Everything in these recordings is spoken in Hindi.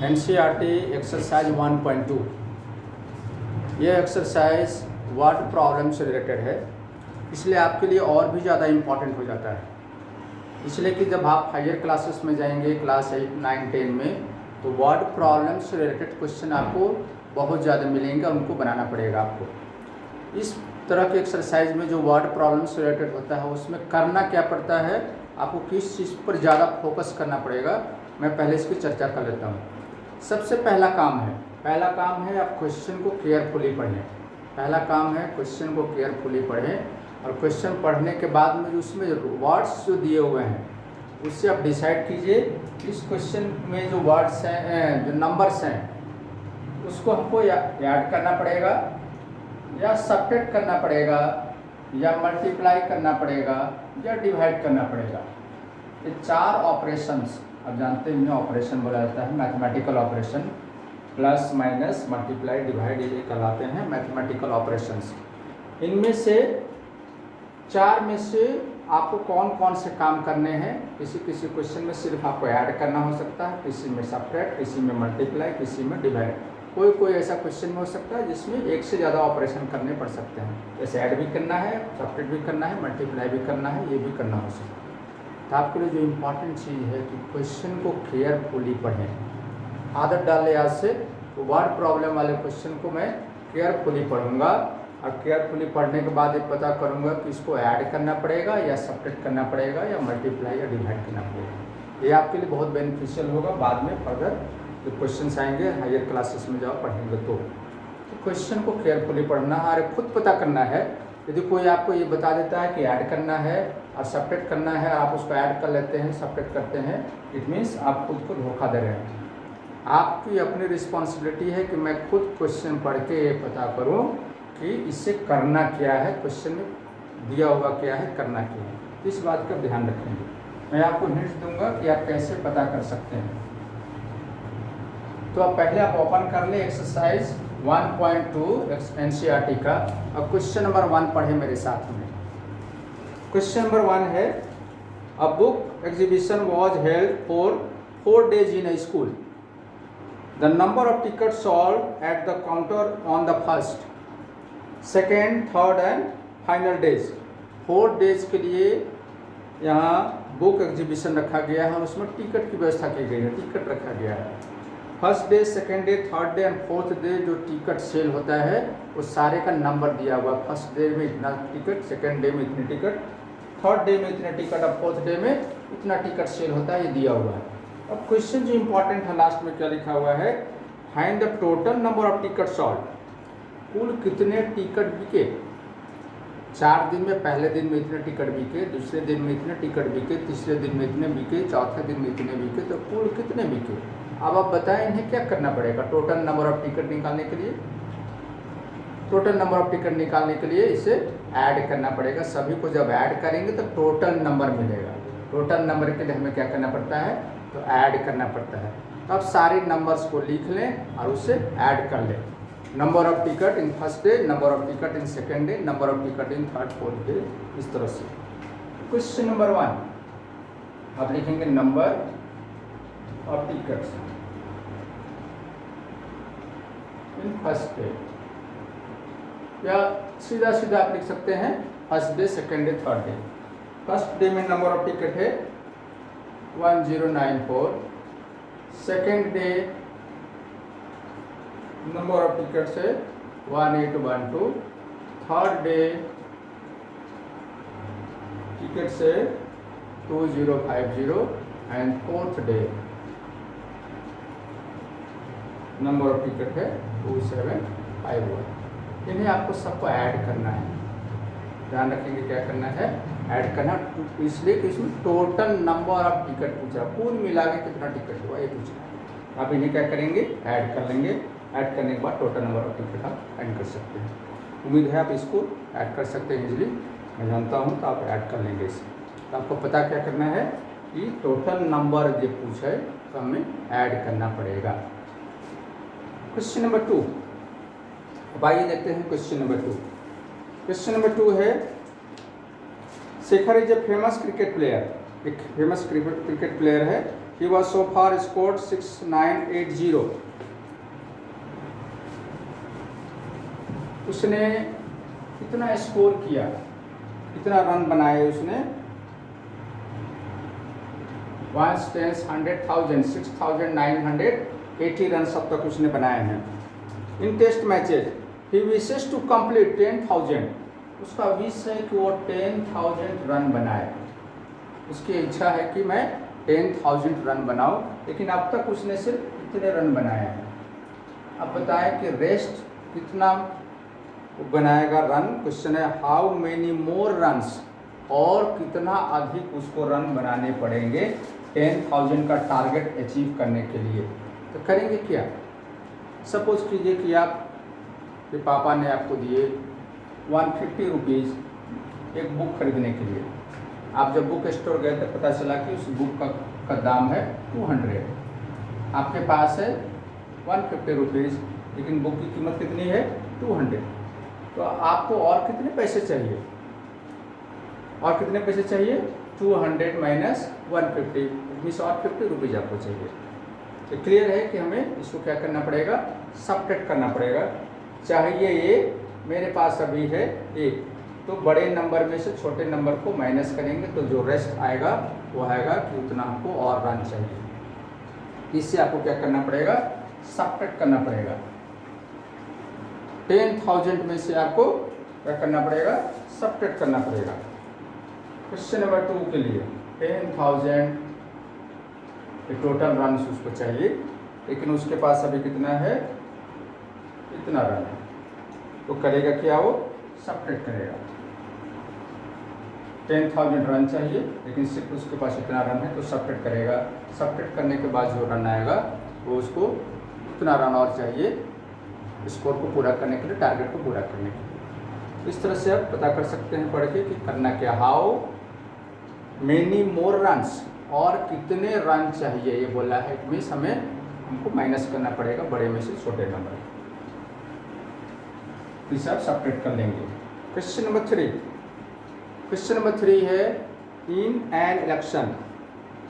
NCERT exercise 1.2। ये एक्सरसाइज वर्ड प्रॉब्लम से रिलेटेड है, इसलिए आपके लिए और भी ज़्यादा इम्पॉर्टेंट हो जाता है। इसलिए कि जब आप हायर क्लासेस में जाएंगे, क्लास 8, 9, 10 में, तो वर्ड प्रॉब्लम से रिलेटेड क्वेश्चन आपको बहुत ज़्यादा मिलेंगे और उनको बनाना पड़ेगा आपको। इस तरह के एक्सरसाइज में जो वर्ड प्रॉब्लम से रिलेटेड होता है, उसमें करना क्या पड़ता है, आपको किस चीज़ पर ज़्यादा फोकस करना पड़ेगा, मैं पहले इसकी चर्चा कर लेता हूँ। सबसे पहला काम है आप क्वेश्चन को केयरफुली पढ़ें। पहला काम है क्वेश्चन को केयरफुली पढ़ें और क्वेश्चन पढ़ने के बाद में उसमें वर्ड्स जो दिए हुए हैं उससे आप डिसाइड कीजिए इस क्वेश्चन में जो वर्ड्स हैं, जो नंबर्स हैं, उसको हमको ऐड करना पड़ेगा या सब्ट्रैक्ट करना पड़ेगा या मल्टीप्लाई करना पड़ेगा या डिवाइड करना पड़ेगा। ये 4 ऑपरेशंस आप जानते हैं, इन्हें ऑपरेशन बोला जाता है, mathematical operation. Plus, minus, multiply, divide, ये कहलाते हैं मैथमेटिकल ऑपरेशंस। इनमें से 4 में से आपको कौन कौन से काम करने हैं। किसी किसी क्वेश्चन में सिर्फ आपको ऐड करना हो सकता है, किसी में सब्ट्रैक्ट, किसी में मल्टीप्लाई, किसी में डिवाइड। कोई ऐसा क्वेश्चन में हो सकता है जिसमें एक से ज़्यादा ऑपरेशन करने पड़ सकते हैं, जैसे ऐड भी करना है, सब्ट्रैक्ट भी करना है, मल्टीप्लाई भी करना है, ये भी करना हो सकता है। तो आपके लिए जो इम्पॉर्टेंट चीज़ है कि क्वेश्चन को केयरफुली पढ़ें। आदत डाल ले आज से, तो वर्ड प्रॉब्लम वाले क्वेश्चन को मैं केयरफुली पढ़ूंगा और केयरफुली पढ़ने के बाद ये पता करूंगा कि इसको ऐड करना पड़ेगा या सब्ट्रैक्ट करना पड़ेगा या मल्टीप्लाई या डिवाइड करना पड़ेगा। ये आपके लिए बहुत बेनिफिशियल होगा बाद में फर्दर जो क्वेश्चन आएंगे हायर क्लासेस में जाओ पढ़ेंगे तो क्वेश्चन को केयरफुली पढ़ना है और खुद पता करना है। यदि कोई आपको ये बता देता है कि ऐड करना है और सब्ट्रैक्ट करना है, आप उसको ऐड कर लेते हैं, सब्ट्रैक्ट करते हैं, इट मीन्स आप खुद को धोखा दे रहे हैं। आपकी अपनी रिस्पॉन्सिबिलिटी है कि मैं खुद क्वेश्चन पढ़ के ये पता करूं कि इससे करना क्या है, क्वेश्चन में दिया हुआ क्या है, करना क्या है। इस बात का ध्यान रखेंगे। मैं आपको हिंट्स दूंगा कि आप कैसे पता कर सकते हैं। तो अब पहले आप ओपन कर ले एक्सरसाइज 1.2 NCERT का और क्वेश्चन नंबर 1 पढ़े मेरे साथ में। क्वेश्चन नंबर 1 है, a book exhibition was held for 4 days in a school. The number of ticket sold at the counter on the first, second, third and final days. 4 days के लिए यहाँ बुक एग्जीबिशन रखा गया है और उसमें टिकट की व्यवस्था की गई है, टिकट रखा गया है। First day, second day, third day and fourth day जो टिकट सेल होता है वो सारे का नंबर दिया हुआ। फर्स्ट डे में इतना टिकट, सेकेंड डे में इतनी टिकट, थर्ड डे में इतने टिकट और फोर्थ डे में इतना टिकट सेल होता है, ये दिया हुआ है। अब क्वेश्चन जो इंपॉर्टेंट है लास्ट में क्या लिखा हुआ है, find the total number of ticket sold. कुल कितने टिकट बिके। 4 दिन में, पहले दिन में इतने टिकट बिके, दूसरे दिन में इतने टिकट बिके, तीसरे दिन में इतने बिके, चौथे दिन में इतने बिके, तो कुल कितने बिके। अब आप बताएं इन्हें क्या करना पड़ेगा टोटल नंबर ऑफ टिकट निकालने के लिए। टोटल नंबर ऑफ टिकट निकालने के लिए इसे ऐड करना पड़ेगा। सभी को जब ऐड करेंगे तो टोटल नंबर मिलेगा। टोटल नंबर के लिए हमें क्या करना पड़ता है, तो ऐड करना पड़ता है। तो अब सारे नंबर्स को लिख लें और उसे ऐड कर लें। Number of ticket in first day, number of ticket in second day, number of ticket in third, fourth day, इस तरह से। क्वेश्चन नंबर 1 आप लिखेंगे number of tickets in first day, या सीधा सीधा आप लिख सकते हैं first day, second day, third day. First day में नंबर ऑफ टिकट है 1094, second day number of ticket है 1812, थर्ड डे टिकट से 2050 and fourth day number of ticket है 2751। इन्हें आपको सबको ऐड करना है। ध्यान रखेंगे क्या करना है, ऐड करना, इसलिए कि इसमें टोटल नंबर ऑफ टिकट पूछा, कुल मिला के कितना टिकट हुआ ये पूछा। आप इन्हें क्या करेंगे, ऐड कर लेंगे। ऐड करने के बाद टोटल नंबर ऑफ टिकट आप ऐड कर सकते हैं। उम्मीद है आप इसको ऐड कर सकते हैं इजीली, मैं जानता हूँ, तो आप ऐड कर लेंगे इसे। तो आपको पता क्या करना है कि टोटल नंबर जो पूछा है तो हमें ऐड करना पड़ेगा। क्वेश्चन नंबर 2, अब आइए देखते हैं क्वेश्चन नंबर 2। क्वेश्चन नंबर 2 है, Shekhar is a famous cricket player. एक फेमस क्रिकेट प्लेयर है he was so far scored 6980। उसने कितना स्कोर किया, कितना रन बनाए उसने, 1 10 100,000 6980 रन अब तक उसने बनाए हैं। इन टेस्ट मैचेज ही विशेष टू कंप्लीट 10,000। उसका विश है कि वो 10,000 रन बनाए। उसकी इच्छा है कि मैं 10,000 रन बनाऊं, लेकिन अब तक उसने सिर्फ इतने रन बनाए हैं। अब बताएं कि रेस्ट कितना बनाएगा रन। क्वेश्चन है हाउ मेनी मोर रन्स, और कितना अधिक उसको रन बनाने पड़ेंगे 10,000 का टारगेट अचीव करने के लिए। तो करेंगे क्या, सपोज कीजिए कि आपके पापा ने आपको दिए 150 रुपीज़ एक बुक खरीदने के लिए। आप जब बुक स्टोर गए तो पता चला कि उस बुक का दाम है 200। आपके पास है 150 रुपीज़, लेकिन बुक की कीमत कितनी है 200। तो आपको और कितने पैसे चाहिए, और कितने पैसे चाहिए 200 माइनस 150 मीन्स और 50 रुपीज़ आपको चाहिए। तो क्लियर है कि हमें इसको क्या करना पड़ेगा, सब्ट्रैक्ट करना पड़ेगा। चाहिए ये, मेरे पास अभी है 1, तो बड़े नंबर में से छोटे नंबर को माइनस करेंगे तो जो रेस्ट आएगा वो आएगा कि उतना हमको और रन चाहिए। इससे आपको क्या करना पड़ेगा, सब्ट्रैक्ट करना पड़ेगा। 10,000 में से आपको क्या करना पड़ेगा, सब्ट्रैक्ट करना पड़ेगा। क्वेश्चन नंबर 2 के लिए 10,000 टोटल रन उसको चाहिए, लेकिन उसके पास अभी कितना है, इतना रन है। तो करेगा क्या, वो सब्ट्रैक्ट करेगा। 10,000 रन चाहिए, लेकिन सिर्फ उसके पास इतना रन है, तो सब्ट्रैक्ट करेगा। सब्ट्रैक्ट करने के बाद जो रन आएगा वो उसको इतना रन और चाहिए स्कोर को पूरा करने के लिए, टारगेट को पूरा करने के लिए। इस तरह से आप पता कर सकते हैं पढ़ के कि करना क्या, हाउ मेनी मोर रन्स, और कितने रन चाहिए ये बोला है। मीन्स हमको माइनस करना पड़ेगा बड़े में से छोटे नंबर, इसे आप सब्ट्रैक्ट कर लेंगे। क्वेश्चन नंबर 3, क्वेश्चन नंबर 3 है in an election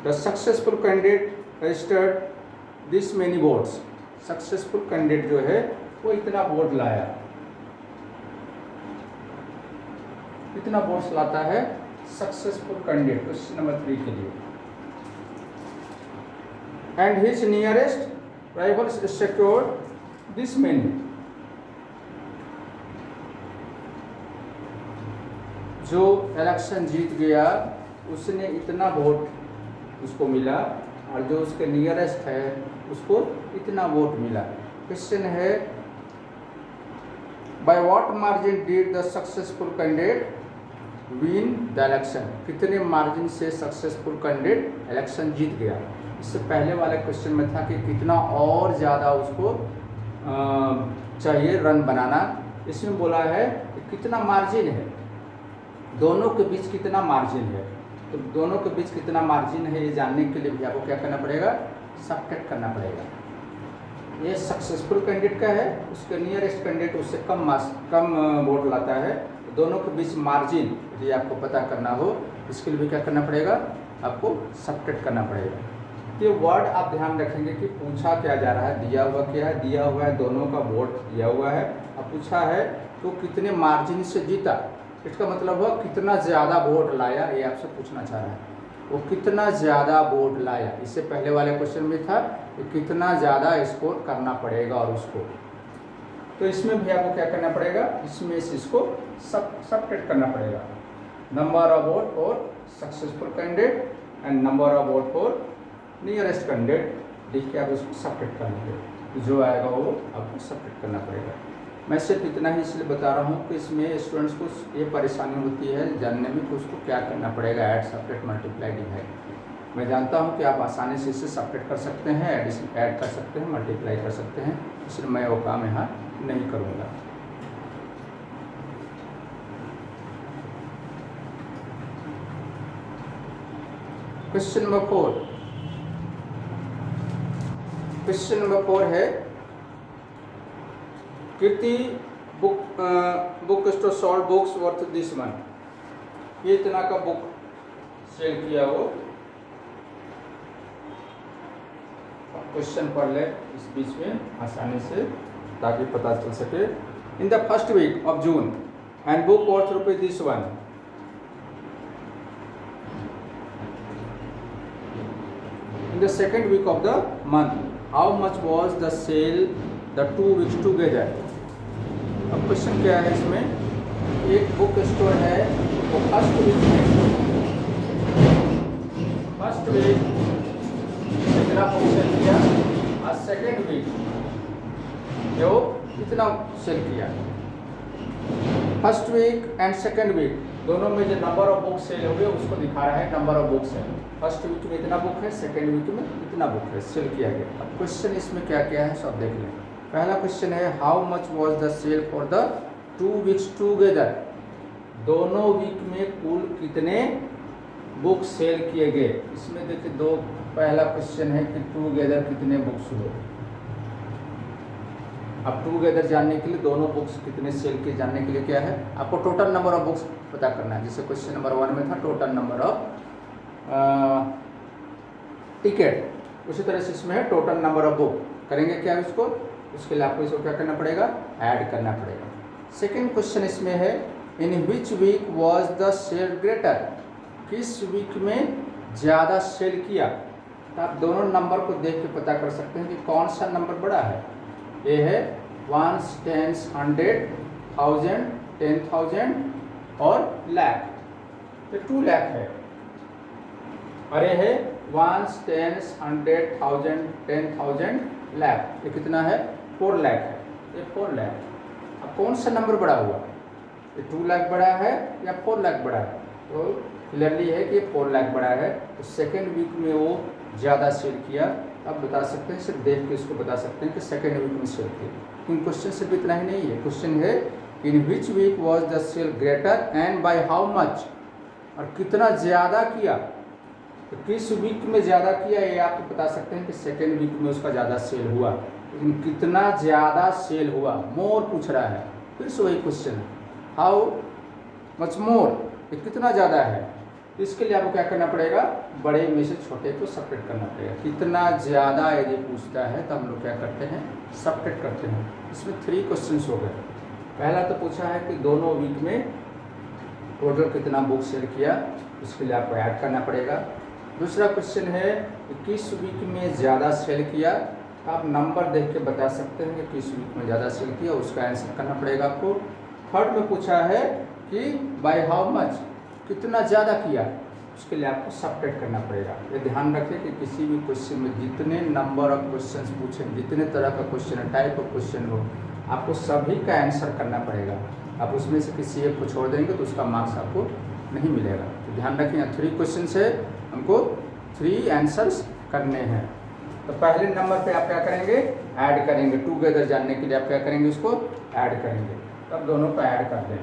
the successful candidate registered this many votes. Successful candidate जो है वो इतना वोट लाया, इतना वोट्स लाता है सक्सेसफुल कैंडिडेट क्वेश्चन नंबर 3 के लिए। And his nearest rivals secured this many. जो इलेक्शन जीत गया उसने इतना वोट उसको मिला, और जो उसके नियरेस्ट है उसको इतना वोट मिला। क्वेश्चन है by what margin did the successful candidate win the election. कितने मार्जिन से सक्सेसफुल कैंडिडेट इलेक्शन जीत गया। इससे पहले वाले क्वेश्चन में था कि कितना और ज़्यादा उसको चाहिए रन बनाना। इसमें बोला है कि कितना मार्जिन है, दोनों के बीच कितना मार्जिन है। तो दोनों के बीच कितना मार्जिन है ये जानने के लिए भी आपको क्या करना पड़ेगा, सब्ट्रैक्ट करना पड़ेगा। ये सक्सेसफुल कैंडिडेट का है, उसके नियरेस्ट कैंडिडेट उससे कम वोट लाता है। दोनों के बीच मार्जिन यदि आपको पता करना हो, इसके लिए भी क्या करना पड़ेगा, आपको सब्ट्रैक्ट करना पड़ेगा। ये वर्ड आप ध्यान रखेंगे कि पूछा क्या जा रहा है, दिया हुआ क्या है, दिया हुआ है दोनों का वोट दिया हुआ है। अब पूछा है तो कितने मार्जिन से जीता, इसका मतलब हुआ कितना ज़्यादा वोट लाया, ये आपसे पूछना चाह रहा है। वो कितना ज़्यादा वोट लाया, इससे पहले वाले क्वेश्चन में था कि कितना ज़्यादा स्कोर करना पड़ेगा और उसको। तो इसमें भी आपको क्या करना पड़ेगा, इसमें से इसको सब्ट्रैक्ट करना पड़ेगा। Number of vote for successful candidate and number of vote for nearest candidate लिख के आप उसको सब्ट्रैक्ट कर लेंगे। जो आएगा वो आपको सब्ट्रैक्ट करना पड़ेगा। मैं सिर्फ इतना ही इसलिए बता रहा हूँ कि इसमें स्टूडेंट्स को ये परेशानी होती है जानने में कि उसको क्या करना पड़ेगा, ऐड सब्ट्रैक्ट मल्टीप्लाई डिवाइड। मैं जानता हूँ कि आप आसानी से इसे सब्ट्रैक्ट कर सकते हैं, एडिशन ऐड कर सकते हैं, मल्टीप्लाई कर सकते हैं, इसलिए मैं वो काम यहाँ नहीं करूँगा। क्वेश्चन नंबर 4, क्वेश्चन नंबर 4 है Kirti book store sold books worth this month. ये इतना का बुक सेल किया वो, क्वेश्चन पढ़ ले इस बीच में आसानी से, ताकि पता चल सके। In the first week of June and book worth rupees this one. In the second week of the month, how much was the sale the 2 weeks together? अब क्वेश्चन क्या है इसमें, एक बुक स्टोर है वो फर्स्ट वीक कितना बुक सेल किया और सेकेंड वीक जो कितना सेल किया। First week and second week दोनों में जो नंबर ऑफ बुक सेल हो गए उसको दिखा रहा है, number of book sale. First week में इतना बुक है, सेकेंड वीक में इतना बुक है सेल किया गया। अब क्वेश्चन इसमें क्या क्या है सब देख लें। पहला क्वेश्चन है how much was the sale for the 2 weeks together. दोनों वीक में कुल कितने बुक सेल किए गए। इसमें देखिए दो, पहला क्वेश्चन है कि टूगेदर कितने बुक्स हुए। अब टूगेदर जानने के लिए दोनों बुक्स कितने सेल किए जानने के लिए क्या है, आपको टोटल नंबर ऑफ बुक्स पता करना है। जैसे क्वेश्चन नंबर 1 में था टोटल नंबर ऑफ टिकट, उसी तरह से इसमें है टोटल नंबर ऑफ बुक। करेंगे क्या इसको, उसके लिए आपको इसको क्या करना पड़ेगा, ऐड करना पड़ेगा। सेकेंड क्वेश्चन इसमें है in which week was the sale greater. किस वीक में ज़्यादा सेल किया। तो आप दोनों नंबर को देख के पता कर सकते हैं कि कौन सा नंबर बड़ा है। ये है 1, 10, 100, 1000, 10,000 और लाख, ये 2 लाख है। और ये है 1, 10, 100, 1000, 10,000 लाख, ये कितना है 4 लाख है, ये 4 लाख। अब कौन सा नंबर बड़ा हुआ, ये 2 लाख बड़ा है या 4 लाख बड़ा है। तो क्लियरली है कि 4 लाख बड़ा है। तो सेकेंड वीक में वो ज़्यादा सेल किया। अब बता सकते हैं, सिर्फ देख के इसको बता सकते हैं कि सेकेंड वीक में सेल किया। लेकिन क्वेश्चन सिर्फ इतना ही नहीं है, क्वेश्चन है in which week was the sale greater and by how much, और कितना ज़्यादा किया। तो किस वीक में ज़्यादा किया ये आप तो बता सकते हैं कि सेकेंड वीक में उसका ज़्यादा सेल हुआ, लेकिन कितना ज़्यादा सेल हुआ, मोर पूछ रहा है। फिर से वही क्वेश्चन है हाउ मच मोर, ये कितना ज़्यादा है। तो इसके लिए आपको क्या करना पड़ेगा, बड़े में से छोटे को सेपरेट करना पड़ेगा। कितना ज़्यादा यदि पूछता है तो हम लोग क्या करते हैं, सेपरेट करते हैं। इसमें 3 क्वेश्चंस हो गए। पहला तो पूछा है कि दोनों वीक में टोटल कितना बुक सेल किया, उसके लिए आपको ऐड करना पड़ेगा। दूसरा क्वेश्चन है कि किस वीक में ज़्यादा सेल किया। आप नंबर देख के बता सकते हैं कि किस वीक में ज़्यादा सेल किया, उसका आंसर करना पड़ेगा आपको। थर्ड में पूछा है कि बाय हाउ मच, कितना ज़्यादा किया, उसके लिए आपको सब्ट्रैक्ट करना पड़ेगा। ये ध्यान रखें कि किसी भी क्वेश्चन में जितने नंबर ऑफ क्वेश्चंस पूछें, जितने तरह का क्वेश्चन है, टाइप ऑफ क्वेश्चन हो, आपको सभी का आंसर करना पड़ेगा। आप उसमें से किसी एक को छोड़ देंगे तो उसका मार्क्स आपको नहीं मिलेगा। तो ध्यान रखें, यहाँ 3 क्वेश्चन है, हमको 3 आंसर्स करने हैं। तो पहले नंबर पे आप क्या करेंगे, ऐड करेंगे। टूगेदर जानने के लिए आप क्या करेंगे, उसको ऐड करेंगे। तब दोनों को ऐड कर दें,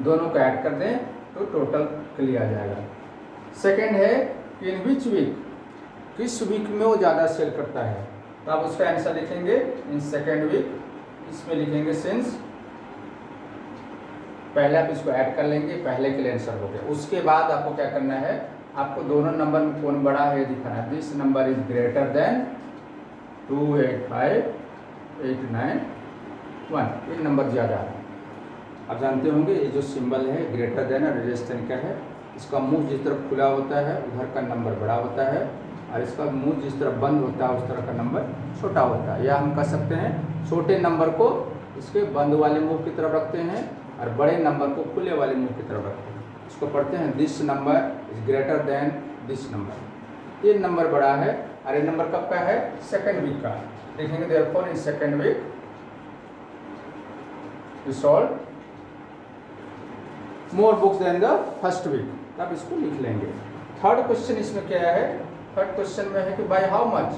दोनों को ऐड कर दें तो टोटल क्लियर आ जाएगा। सेकेंड है इन विच वीक, किस वीक में वो ज़्यादा सेल करता है। तो आप उसका आंसर लिखेंगे इन सेकेंड वीक, इसमें लिखेंगे सिंस। पहले आप इसको ऐड कर लेंगे, पहले के लिए आंसर हो गया। उसके बाद आपको क्या करना है, आपको दोनों नंबर में कौन बड़ा है दिखाना है। This number is greater than 285,891, ये नंबर ज़्यादा है। आप जानते होंगे ये जो सिंबल है ग्रेटर देन और रेजिस्टेंस का है, इसका मुंह जिस तरफ खुला होता है उधर का नंबर बड़ा होता है, और इसका मुंह जिस तरफ बंद होता है उस तरह का नंबर छोटा होता है। या हम कह सकते हैं छोटे नंबर को इसके बंद वाले मुंह की तरफ रखते हैं और बड़े नंबर को खुले वाले मुंह की तरफ रखते हैं। इसको पढ़ते हैं this number is greater than this number. ये नंबर बड़ा है और ये नंबर कब का है, सेकेंड वीक का। देखेंगे therefore in second week we sold more books than the first week, तब इसको लिख लेंगे। थर्ड क्वेश्चन इसमें क्या है, थर्ड क्वेश्चन में है कि बाय हाउ मच।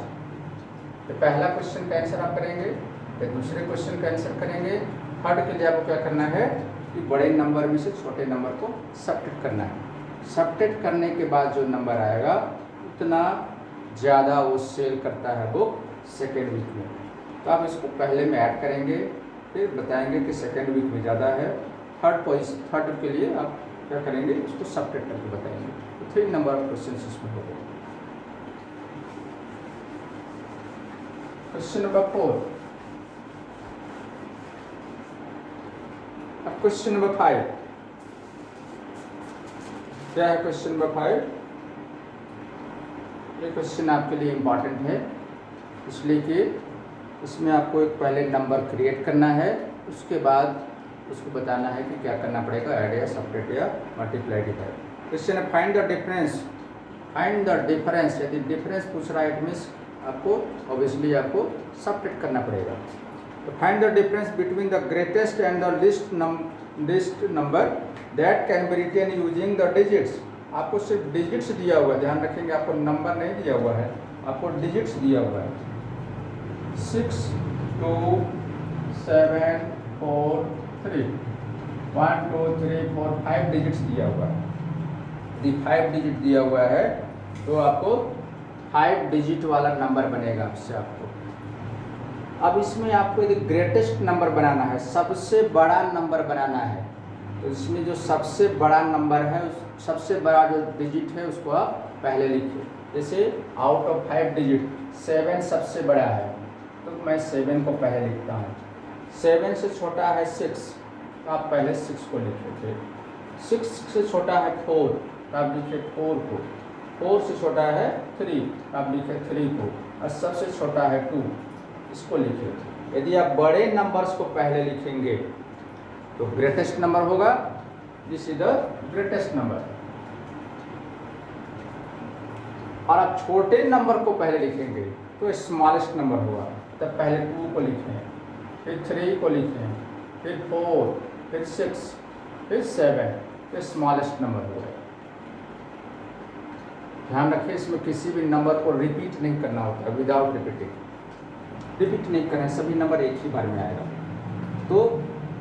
तो पहला क्वेश्चन का आंसर आप करेंगे, फिर दूसरे क्वेश्चन का आंसर करेंगे। थर्ड के लिए आपको क्या करना है कि बड़े नंबर में से छोटे नंबर को सब्ट्रैक्ट करना है। सब्ट्रैक्ट करने के बाद जो नंबर आएगा उतना ज़्यादा वो सेल करता है बुक सेकेंड वीक में। तो आप इसको पहले में ऐड करेंगे, फिर बताएंगे कि सेकेंड वीक में ज़्यादा है। थर्ड के लिए आप क्या करेंगे, इसको सब्ट्रैक्ट करके बताएंगे। तो 3 नंबर ऑफ क्वेश्चन इसमें हो गए। Question number 4। अब क्वेश्चन नंबर 5 क्या है? क्वेश्चन नंबर 5, ये क्वेश्चन आपके लिए इम्पॉर्टेंट है, इसलिए कि इसमें आपको एक पहले नंबर क्रिएट करना है, उसके बाद उसको बताना है कि क्या करना पड़ेगा, ऐड या सब्ट्रैक्ट या मल्टीप्लाई डिवाइड। क्वेश्चन है find the difference. Find the difference, यदि डिफरेंस पूछ रहा है इट मीन्स आपको ऑब्वियसली आपको सब्ट्रैक्ट करना पड़ेगा। तो find the difference between the greatest and the least number that can be written using the digits. आपको सिर्फ डिजिट्स दिया हुआ है, ध्यान रखेंगे, आपको नंबर नहीं दिया हुआ है, आपको डिजिट्स दिया हुआ है। 6 2 7 4 3 1 2 3 4 5 डिजिट्स दिया हुआ है। यदि 5 डिजिट दिया हुआ है तो आपको 5 डिजिट वाला नंबर बनेगा आपसे आपको। अब इसमें आपको यदि ग्रेटेस्ट नंबर बनाना है, सबसे बड़ा नंबर बनाना है, तो इसमें जो सबसे बड़ा नंबर है, सबसे बड़ा जो डिजिट है उसको आप पहले लिखिए। जैसे आउट ऑफ 5 डिजिट 7 सबसे बड़ा है, तो मैं 7 को पहले लिखता हूँ। 7 से छोटा है 6, तो आप पहले 6 को लिखिए। 6 से छोटा है 4, तो आप लिखिए 4 को। 4 से छोटा है 3, तो आप लिखिए 3 को। और सबसे छोटा है 2, इसको लिखिए। यदि आप बड़े नंबर्स को पहले लिखेंगे तो ग्रेटेस्ट नंबर होगा, this is the greatest number. और आप छोटे नंबर को पहले लिखेंगे तो स्मॉलेस्ट नंबर होगा। तब पहले 2 को लिखें, फिर 3 को लिखें, फिर 4, फिर 6, फिर 7, फिर स्मॉलेस्ट नंबर होगा। ध्यान रखिए, इसमें किसी भी नंबर को रिपीट नहीं करना होता है, विदाउट रिपीटिंग। रिपीट नहीं करें, सभी नंबर एक ही बार में आएगा। तो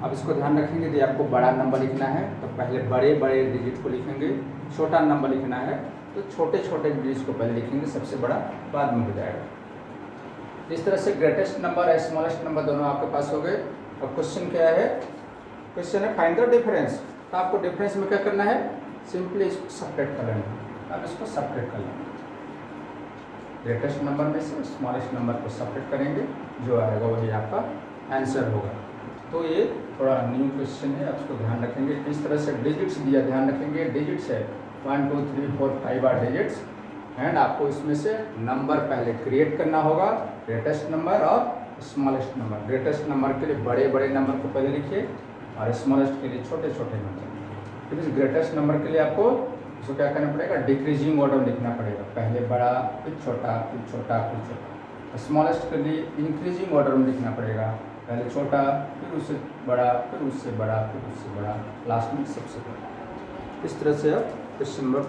अब इसको ध्यान रखेंगे, यदि आपको बड़ा नंबर लिखना है तो पहले बड़े बड़े डिजिट को लिखेंगे, छोटा नंबर लिखना है तो छोटे छोटे डिजिट को पहले लिखेंगे, सबसे बड़ा बाद में हो जाएगा। इस तरह से ग्रेटेस्ट नंबर और स्मॉलेस्ट नंबर दोनों आपके पास हो गए। अब क्वेश्चन क्या है? क्वेश्चन है फाइंड द डिफरेंस। तो आपको डिफरेंस में क्या करना है? सिंपली इसको सब्ट्रैक्ट कर लेना है। अब इसको सब्ट्रैक्ट कर लेना, ग्रेटेस्ट नंबर में से स्मॉलेस्ट नंबर को सब्ट्रैक्ट करेंगे, जो आएगा वही आपका आंसर होगा। तो ये थोड़ा न्यू क्वेश्चन है, आप इसको ध्यान रखेंगे। किस तरह से डिजिट्स दिया, ध्यान रखेंगे, डिजिट्स है 1 2 3 4 5 आर डिजिट्स, एंड आपको इसमें से नंबर पहले क्रिएट करना होगा, ग्रेटेस्ट नंबर और स्मॉलेस्ट नंबर। ग्रेटेस्ट नंबर के लिए बड़े बड़े नंबर को पहले लिखिए और स्मॉलेस्ट के लिए छोटे छोटे नंबर। फिर इस ग्रेटेस्ट नंबर के लिए आपको इसको क्या करना पड़ेगा? डिक्रीजिंग ऑर्डर लिखना पड़ेगा, पहले बड़ा, फिर छोटा, फिर छोटा, फिर छोटा। स्मॉलेस्ट के लिए इंक्रीजिंग ऑर्डर में लिखना पड़ेगा, पहले छोटा, फिर उससे बड़ा, फिर उससे बड़ा, फिर उससे बड़ा, लास्ट में सबसे बड़ा। इस तरह से आप क्वेश्चन नंबर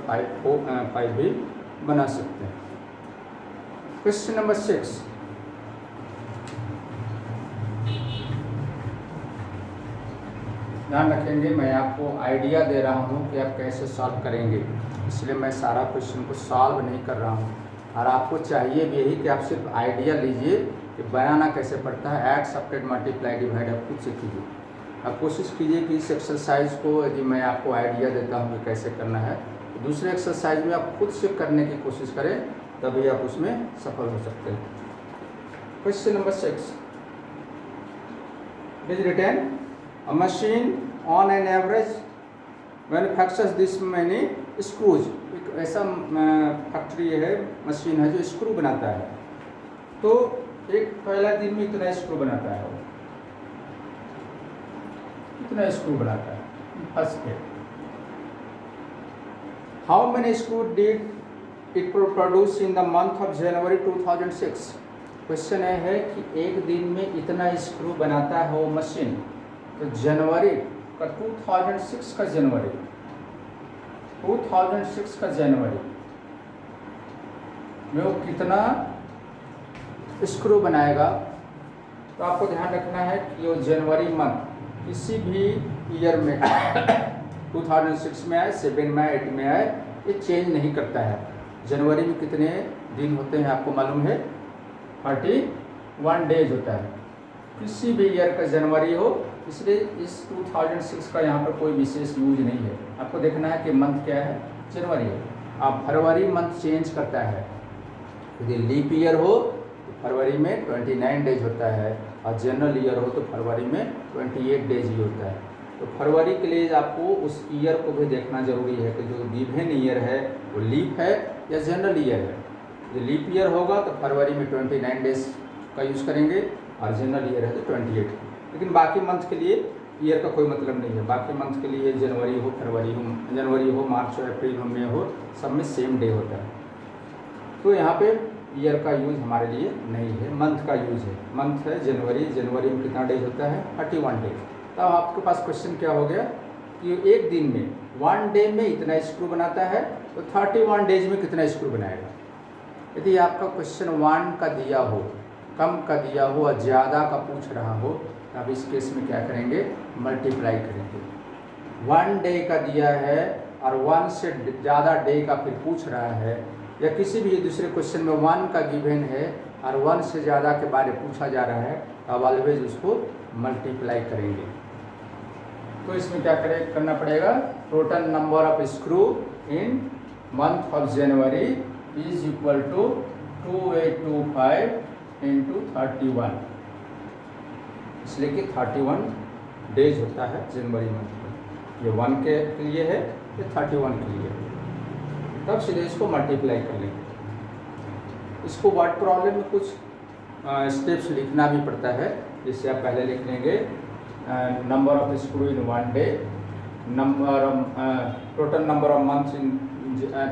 5 भी बना सकते हैं। क्वेश्चन नंबर 6, ध्यान रखेंगे, मैं आपको आइडिया दे रहा हूँ कि आप कैसे सॉल्व करेंगे, इसलिए मैं सारा क्वेश्चन को सॉल्व नहीं कर रहा हूँ। और आपको चाहिए भी यही कि आप सिर्फ आइडिया लीजिए कि बनाना कैसे पड़ता है। ऐड सब्ट्रैक्ट मल्टीप्लाई डिवाइड आप खुद से कीजिए। आप कोशिश कीजिए कि इस एक्सरसाइज को, यदि मैं आपको आइडिया देता हूँ कि कैसे करना है, तो दूसरे एक्सरसाइज में आप खुद से करने की कोशिश करें, तभी आप उसमें सफल हो सकते हैं। Question number 6, it is written a machine on an average manufactures this many screws। एक ऐसा फैक्ट्री है, मशीन है जो स्क्रू बनाता है। तो एक पहला दिन में इतना स्क्रू बनाता है, इतना स्क्रू बनाता है first day. How many screw did it produce in the month of January 2006। Question है कि एक दिन में इतना स्क्रू बनाता है वो मशीन, तो जनवरी का 2006 का जनवरी 2006 का जनवरी में वो कितना स्क्रू बनाएगा। तो आपको ध्यान रखना है कि वो जनवरी मंथ किसी भी ईयर में 2006 में आए, 7 में आए, 8 में आए, ये चेंज नहीं करता है। जनवरी में कितने दिन होते हैं आपको मालूम है? 31 डेज होता है। किसी भी ईयर का जनवरी हो, इसलिए इस 2006 का यहाँ पर कोई विशेष यूज नहीं है। आपको देखना है कि मंथ क्या है, जनवरी है। आप फरवरी मंथ चेंज करता है। यदि लीप ईयर हो तो फरवरी में 29 डेज होता है, और जनरल ईयर हो तो फरवरी में 28 डेज ही होता है। तो फरवरी के लिए आपको उस ईयर को भी देखना जरूरी है कि जो गिवन ईयर है वो लीप है या जनरल ईयर है। जो लीप ईयर होगा तो फरवरी में 29 डेज का यूज़ करेंगे, और जनरल ईयर है तो 28। लेकिन बाकी मंथ के लिए ईयर का कोई मतलब नहीं है। बाकी मंथ के लिए जनवरी हो, फरवरी हो, जनवरी हो, मार्च हो, अप्रैल हो, मई हो, सब में सेम डे होता है। तो यहाँ पे ईयर का यूज़ हमारे लिए नहीं है, मंथ का यूज़ है। मंथ है जनवरी, जनवरी में कितना डेज होता है? 31 डेज। तब आपके पास क्वेश्चन क्या हो गया कि एक दिन में, वन डे में इतना स्क्रू बनाता है, तो 31 डेज में कितना स्क्रू बनाएगा। यदि आपका क्वेश्चन 1 का दिया हो, कम का दिया हो और ज़्यादा का पूछ रहा हो, तब इस केस में क्या करेंगे? मल्टीप्लाई करेंगे। 1 डे का दिया है और 1 से ज़्यादा डे का फिर पूछ रहा है, या किसी भी दूसरे क्वेश्चन में 1 का गिवन है और 1 से ज़्यादा के बारे में पूछा जा रहा है, तब ऑलवेज उसको मल्टीप्लाई करेंगे। तो इसमें क्या करना पड़ेगा? Total number of screw in month of January is equal to 2825 into 31, इसलिए कि 31 डेज होता है जनवरी मंथ में। ये 1 के लिए है, ये 31 के लिए है। तब सीधे इसको मल्टीप्लाई कर लेंगे। इसको वर्ड प्रॉब्लम में कुछ स्टेप्स लिखना भी पड़ता है, जिससे आप पहले लिख लेंगे number of screw in 1 day, total number of months in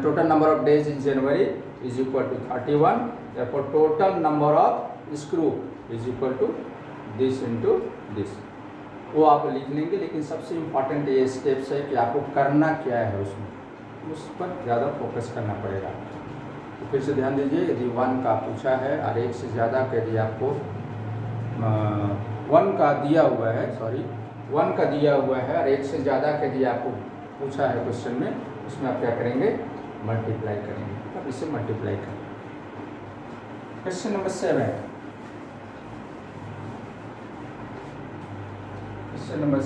total number of days in January is equal to 31, therefore total number of screw is equal to this into this. वो आप लिख लेंगे, लेकिन सबसे इम्पॉर्टेंट ये स्टेप्स है कि आपको करना क्या है उसमें, उस पर ज़्यादा फोकस करना पड़ेगा। तो फिर से ध्यान दीजिए, यदि 1 का पूछा है और 1 से ज़्यादा के यदि आपको 1 का दिया हुआ है, 1 का दिया हुआ है और 1 से ज़्यादा के यदि आपको पूछा है क्वेश्चन में, उसमें आप क्या करेंगे? मल्टीप्लाई करेंगे। अब इसे मल्टीप्लाई करेंगे। क्वेश्चन नंबर 7, क्वेश्चन नंबर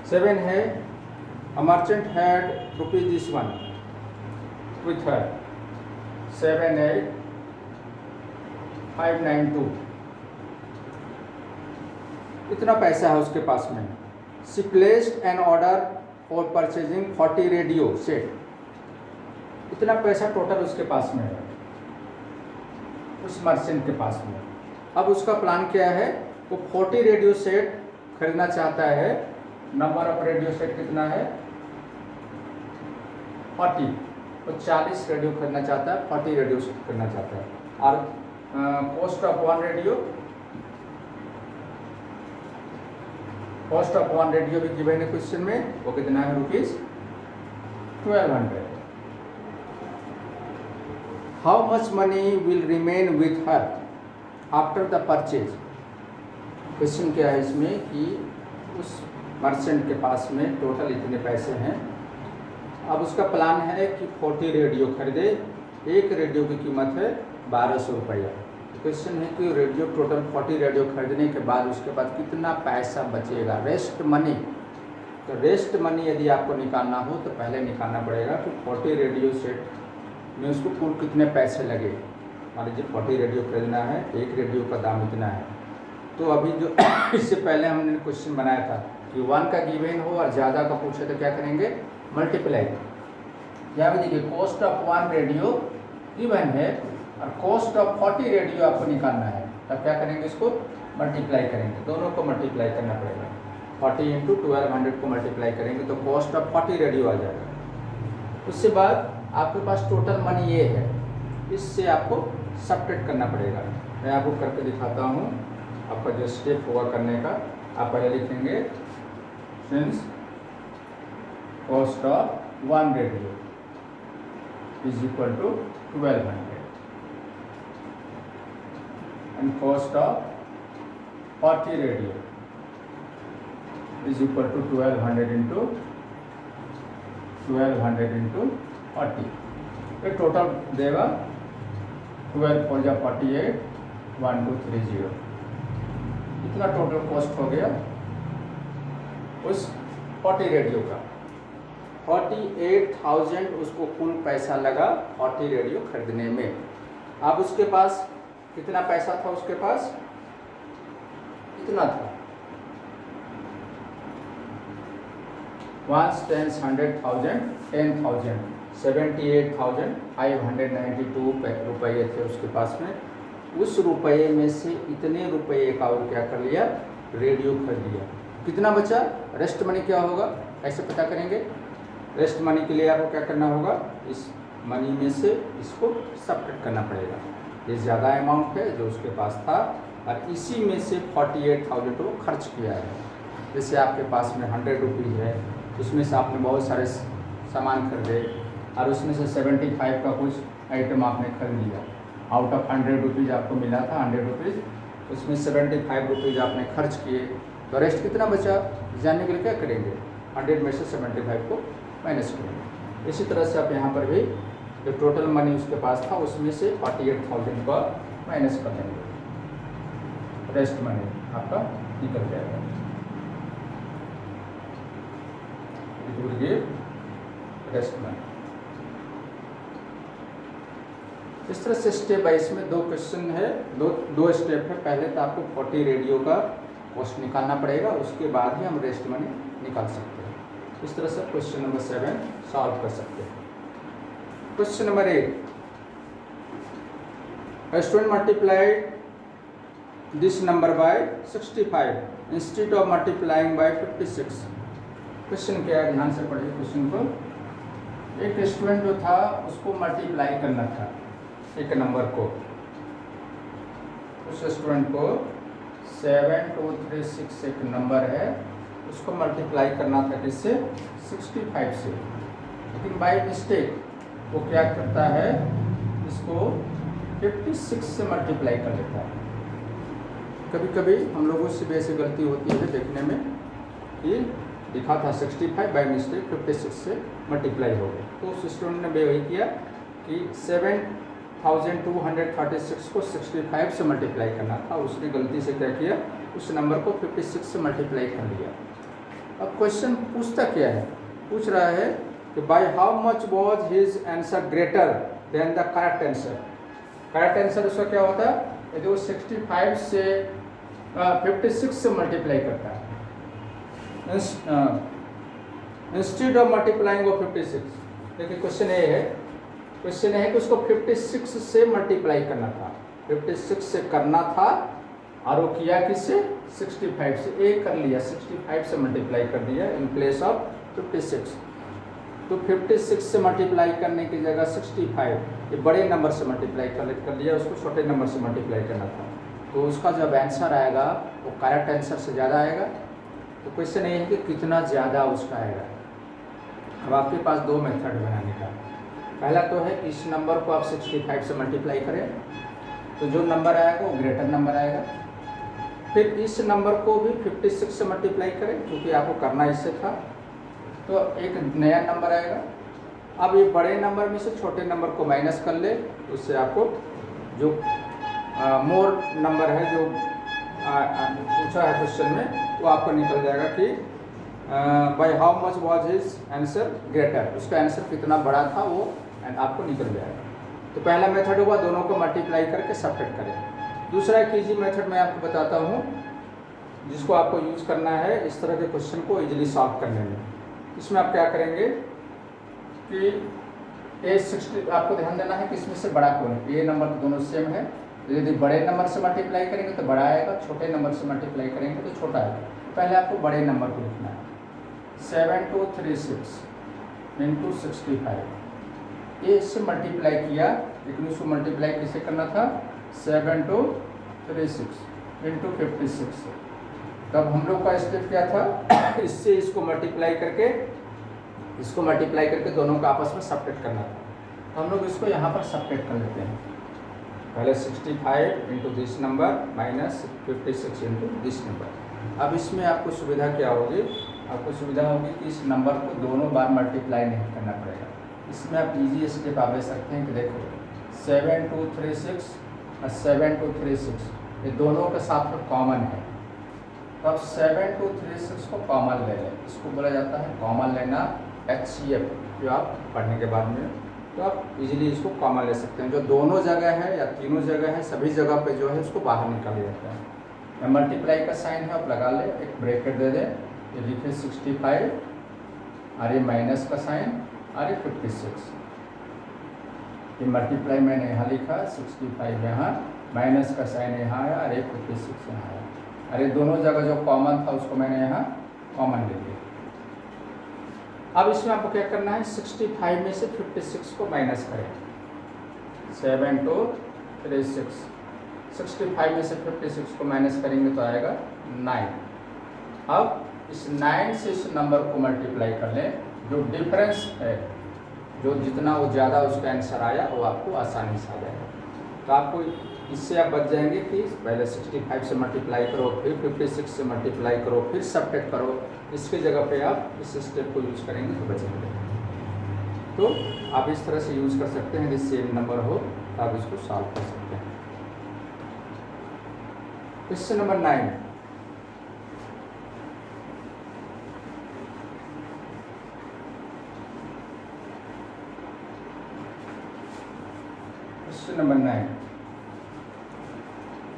7 है, a merchant had rupees this one with her 78592, इतना पैसा है उसके पास में। She placed an order for purchasing 40 radio set, इतना पैसा टोटल उसके पास में है, उस मर्चेंट के पास में। अब उसका प्लान क्या है? वो 40 रेडियो सेट खरीदना चाहता है। नंबर ऑफ रेडियो सेट कितना है? 40। तो 40 रेडियो खरीदना चाहता है, 40 रेडियो सेट खरीदना चाहता है। और cost of 1 radio, cost of 1 radio भी गिवन है क्वेश्चन में, वो कितना है? Rupees 1200। How much money will remain with her after the purchase. Question क्या है इसमें कि उस मर्चेंट के पास में टोटल इतने पैसे हैं। अब उसका प्लान है कि 40 रेडियो खरीदे, एक रेडियो की कीमत है 1200 रुपया। क्वेश्चन है कि रेडियो टोटल 40 रेडियो खरीदने के बाद उसके बाद कितना पैसा बचेगा, रेस्ट मनी। तो रेस्ट मनी यदि आपको निकालना हो तो पहले निकालना पड़ेगा कि 40 रेडियो सेट में उसको कुल कितने पैसे लगे। मान लीजिए 40 रेडियो खरीदना है, एक रेडियो का दाम इतना है। तो अभी जो इससे पहले हमने क्वेश्चन बनाया था कि 1 का गिवन हो और ज़्यादा का पूछे तो क्या करेंगे? मल्टीप्लाई। यहाँ पे देखिए कॉस्ट ऑफ 1 रेडियो गिवन है और कॉस्ट ऑफ 40 रेडियो आपको निकालना है, तब क्या करेंगे? इसको मल्टीप्लाई करेंगे, दोनों को मल्टीप्लाई करना पड़ेगा। 40 इंटू 1200 को मल्टीप्लाई करेंगे तो कॉस्ट ऑफ 40 रेडियो आ जाएगा। उसके बाद आपके पास टोटल मनी ये है, इससे आपको सब्ट्रैक्ट करना पड़ेगा। मैं आपको करके दिखाता हूँ। आपका जो स्टेप होगा करने का, आप पहले लिखेंगे since cost of 1 radio is equal to 1200 and cost of 40 radio is equal to 1200 into 40। ये टोटल देगा 12 4 जा 48 1230। इतना टोटल कॉस्ट हो गया उस 40 रेडियो का। 48,000 उसको कुल पैसा लगा 40 रेडियो खरीदने में। अब उसके पास कितना पैसा था उसके पास, कितना था, 1 10 100,000 10,000 78,592 रुपये थे उसके पास में। उस रुपये में से इतने रुपये का वो क्या कर लिया, रेडियो खरीद लिया। कितना बचा, रेस्ट मनी क्या होगा, कैसे पता करेंगे। रेस्ट मनी के लिए आपको क्या करना होगा, इस मनी में से इसको सब्ट्रैक्ट करना पड़ेगा। ये ज़्यादा अमाउंट है जो उसके पास था और इसी में से 48,000 वो खर्च किया है। जैसे आपके पास में 100 रुपीज़ है, उसमें से आपने बहुत सारे सामान खरीदे और उसमें से 75 का कुछ आइटम आपने खरीद लिया। आउट ऑफ 100 रुपीज़ आपको मिला था 100 रुपीज़, उसमें 75 रुपीज़ आपने खर्च किए, तो रेस्ट कितना बचा जानने के लिए क्या करेंगे, 100 में से 75 को माइनस करेंगे। इसी तरह से आप यहाँ पर भी जो टोटल मनी उसके पास था उसमें से 48,000 का माइनस कर देंगे, रेस्ट मनी आपका निकल जाएगा। It will give rest money. इस तरह से स्टेप बाय इसमें 2 क्वेश्चन है, दो स्टेप है। पहले तो आपको 40 रेडियो का कॉस्ट निकालना पड़ेगा, उसके बाद ही हम रेस्ट मनी निकाल सकते हैं। इस तरह से क्वेश्चन नंबर 7 सॉल्व कर सकते हैं। Question number 8, a student multiplied this number by 65 instead of multiplying by 56। Question क्या है, ध्यान से पढ़िए क्वेश्चन को। एक स्टूडेंट जो था उसको मल्टीप्लाई करना था एक नंबर को, उस स्टूडेंट को 7236 एक नंबर है, उसको मल्टीप्लाई करना था किससे, 65 से। लेकिन बाय मिस्टेक वो क्या करता है, इसको 56 से मल्टीप्लाई कर लेता है। कभी कभी हम लोगों से भी ऐसी गलती होती है देखने में कि लिखा था 65, बाय मिस्टेक 56 से मल्टीप्लाई हो गया। तो उस स्टूडेंट ने भी वही किया कि 7236 को 65 से मल्टीप्लाई करना था, उसने गलती से क्या किया, उस नंबर को 56 से मल्टीप्लाई कर लिया। अब क्वेश्चन पूछता क्या है, पूछ रहा है कि bye how much was his answer greater than the correct answer. Correct answer उसका क्या होता है, यदि वो 65 से 56 से मल्टीप्लाई करता है, इंस्टेड ऑफ मल्टीप्लाइंग वो 56। देखिए क्वेश्चन ये है, क्वेश्चन है कि उसको 56 से मल्टीप्लाई करना था, 56 से करना था और वो किया किससे, 65 से। एक कर लिया, 65 से मल्टीप्लाई कर दिया इन प्लेस ऑफ 56। तो 56 से मल्टीप्लाई करने की जगह 65 ये बड़े नंबर से मल्टीप्लाई कर दिया, उसको छोटे नंबर से मल्टीप्लाई करना था। तो उसका जब आंसर आएगा वो करेक्ट आंसर से ज़्यादा आएगा। तो क्वेश्चन ये है कि कितना ज़्यादा उसका आएगा। अब आपके पास 2 मेथड बनाने का। पहला तो है इस नंबर को आप 65 से मल्टीप्लाई करें तो जो नंबर आएगा वो ग्रेटर नंबर आएगा। फिर इस नंबर को भी 56 से मल्टीप्लाई करें, क्योंकि आपको करना इससे था, तो एक नया नंबर आएगा। अब ये बड़े नंबर में से छोटे नंबर को माइनस कर ले, उससे आपको जो मोर नंबर है जो पूछा है क्वेश्चन में वो आपको निकल जाएगा कि bye how much was his answer greater, उसका आंसर कितना बड़ा था वो आपको निकल जाएगा। तो पहला मेथड हुआ दोनों को मल्टीप्लाई करके सब्ट्रैक्ट करें। दूसरा एक ईजी मेथड मैं आपको बताता हूँ जिसको आपको यूज़ करना है इस तरह के क्वेश्चन को इजीली सॉल्व करने में। इसमें आप क्या करेंगे कि A60 आपको ध्यान देना है कि इसमें से बड़ा कौन है। ये नंबर तो दोनों सेम है, तो यदि बड़े नंबर से मल्टीप्लाई करेंगे तो बड़ा आएगा, छोटे नंबर से मल्टीप्लाई करेंगे तो छोटा आएगा। पहले आपको बड़े नंबर को लिखना है, 7236 इंटू 65। ये इससे मल्टीप्लाई किया, लेकिन उसको मल्टीप्लाई किसे करना था, 7236 इंटू 56। तब हम लोग का स्टेप क्या था, इससे इसको मल्टीप्लाई करके दोनों का आपस में सब्ट्रैक्ट करना था। हम लोग इसको यहाँ पर सब्ट्रैक्ट कर लेते हैं। पहले 65 into this number minus 56 into this number. अब इसमें आपको सुविधा क्या होगी, आपको सुविधा होगी कि इस नंबर को दोनों बार मल्टीप्लाई नहीं करना पड़ेगा। इसमें आप इजी स्टेप आप ले सकते हैं कि देखो 7236 और 7236 ये दोनों के साथ में कॉमन है। तो अब 7236 को कॉमन ले लें, इसको बोला जाता है कॉमन लेना HCF, जो आप पढ़ने के बाद में तो आप इजीली इसको कॉमन ले सकते हैं। जो दोनों जगह है या तीनों जगह है, सभी जगह पे जो है उसको बाहर निकाल जाता है। या मल्टीप्लाई का साइन है, आप लगा ले, एक ब्रैकेट दे दें, ये लिखे 65 और ये माइनस का साइन और ये 56। ये मल्टीप्लाई मैंने यहाँ लिखा 65 यहाँ, माइनस का साइन यहाँ आया और ये 56 यहाँ आया। अरे दोनों जगह जो कॉमन था उसको मैंने यहाँ कॉमन ले लिया। अब इसमें आपको क्या करना है, 65 में से 56 को माइनस करें, 7 2 3 6। 65 में से 56 को माइनस करेंगे तो आएगा 9। अब इस 9 से इस नंबर को मल्टीप्लाई कर लें, जो डिफरेंस है, जो जितना वो ज़्यादा उसका आंसर आया वो आपको आसानी से आ जाएगा। तो आपको इससे आप बच जाएंगे कि पहले 65 से मल्टीप्लाई करो, फिर 56 से मल्टीप्लाई करो, फिर सबट्रैक्ट करो। इसके जगह पे आप इस स्टेप को यूज़ करेंगे तो बचेंगे। तो आप इस तरह से यूज़ कर सकते हैं, जिससे सेम नंबर हो तो आप इसको सॉल्व कर सकते हैं। क्वेश्चन नंबर 9,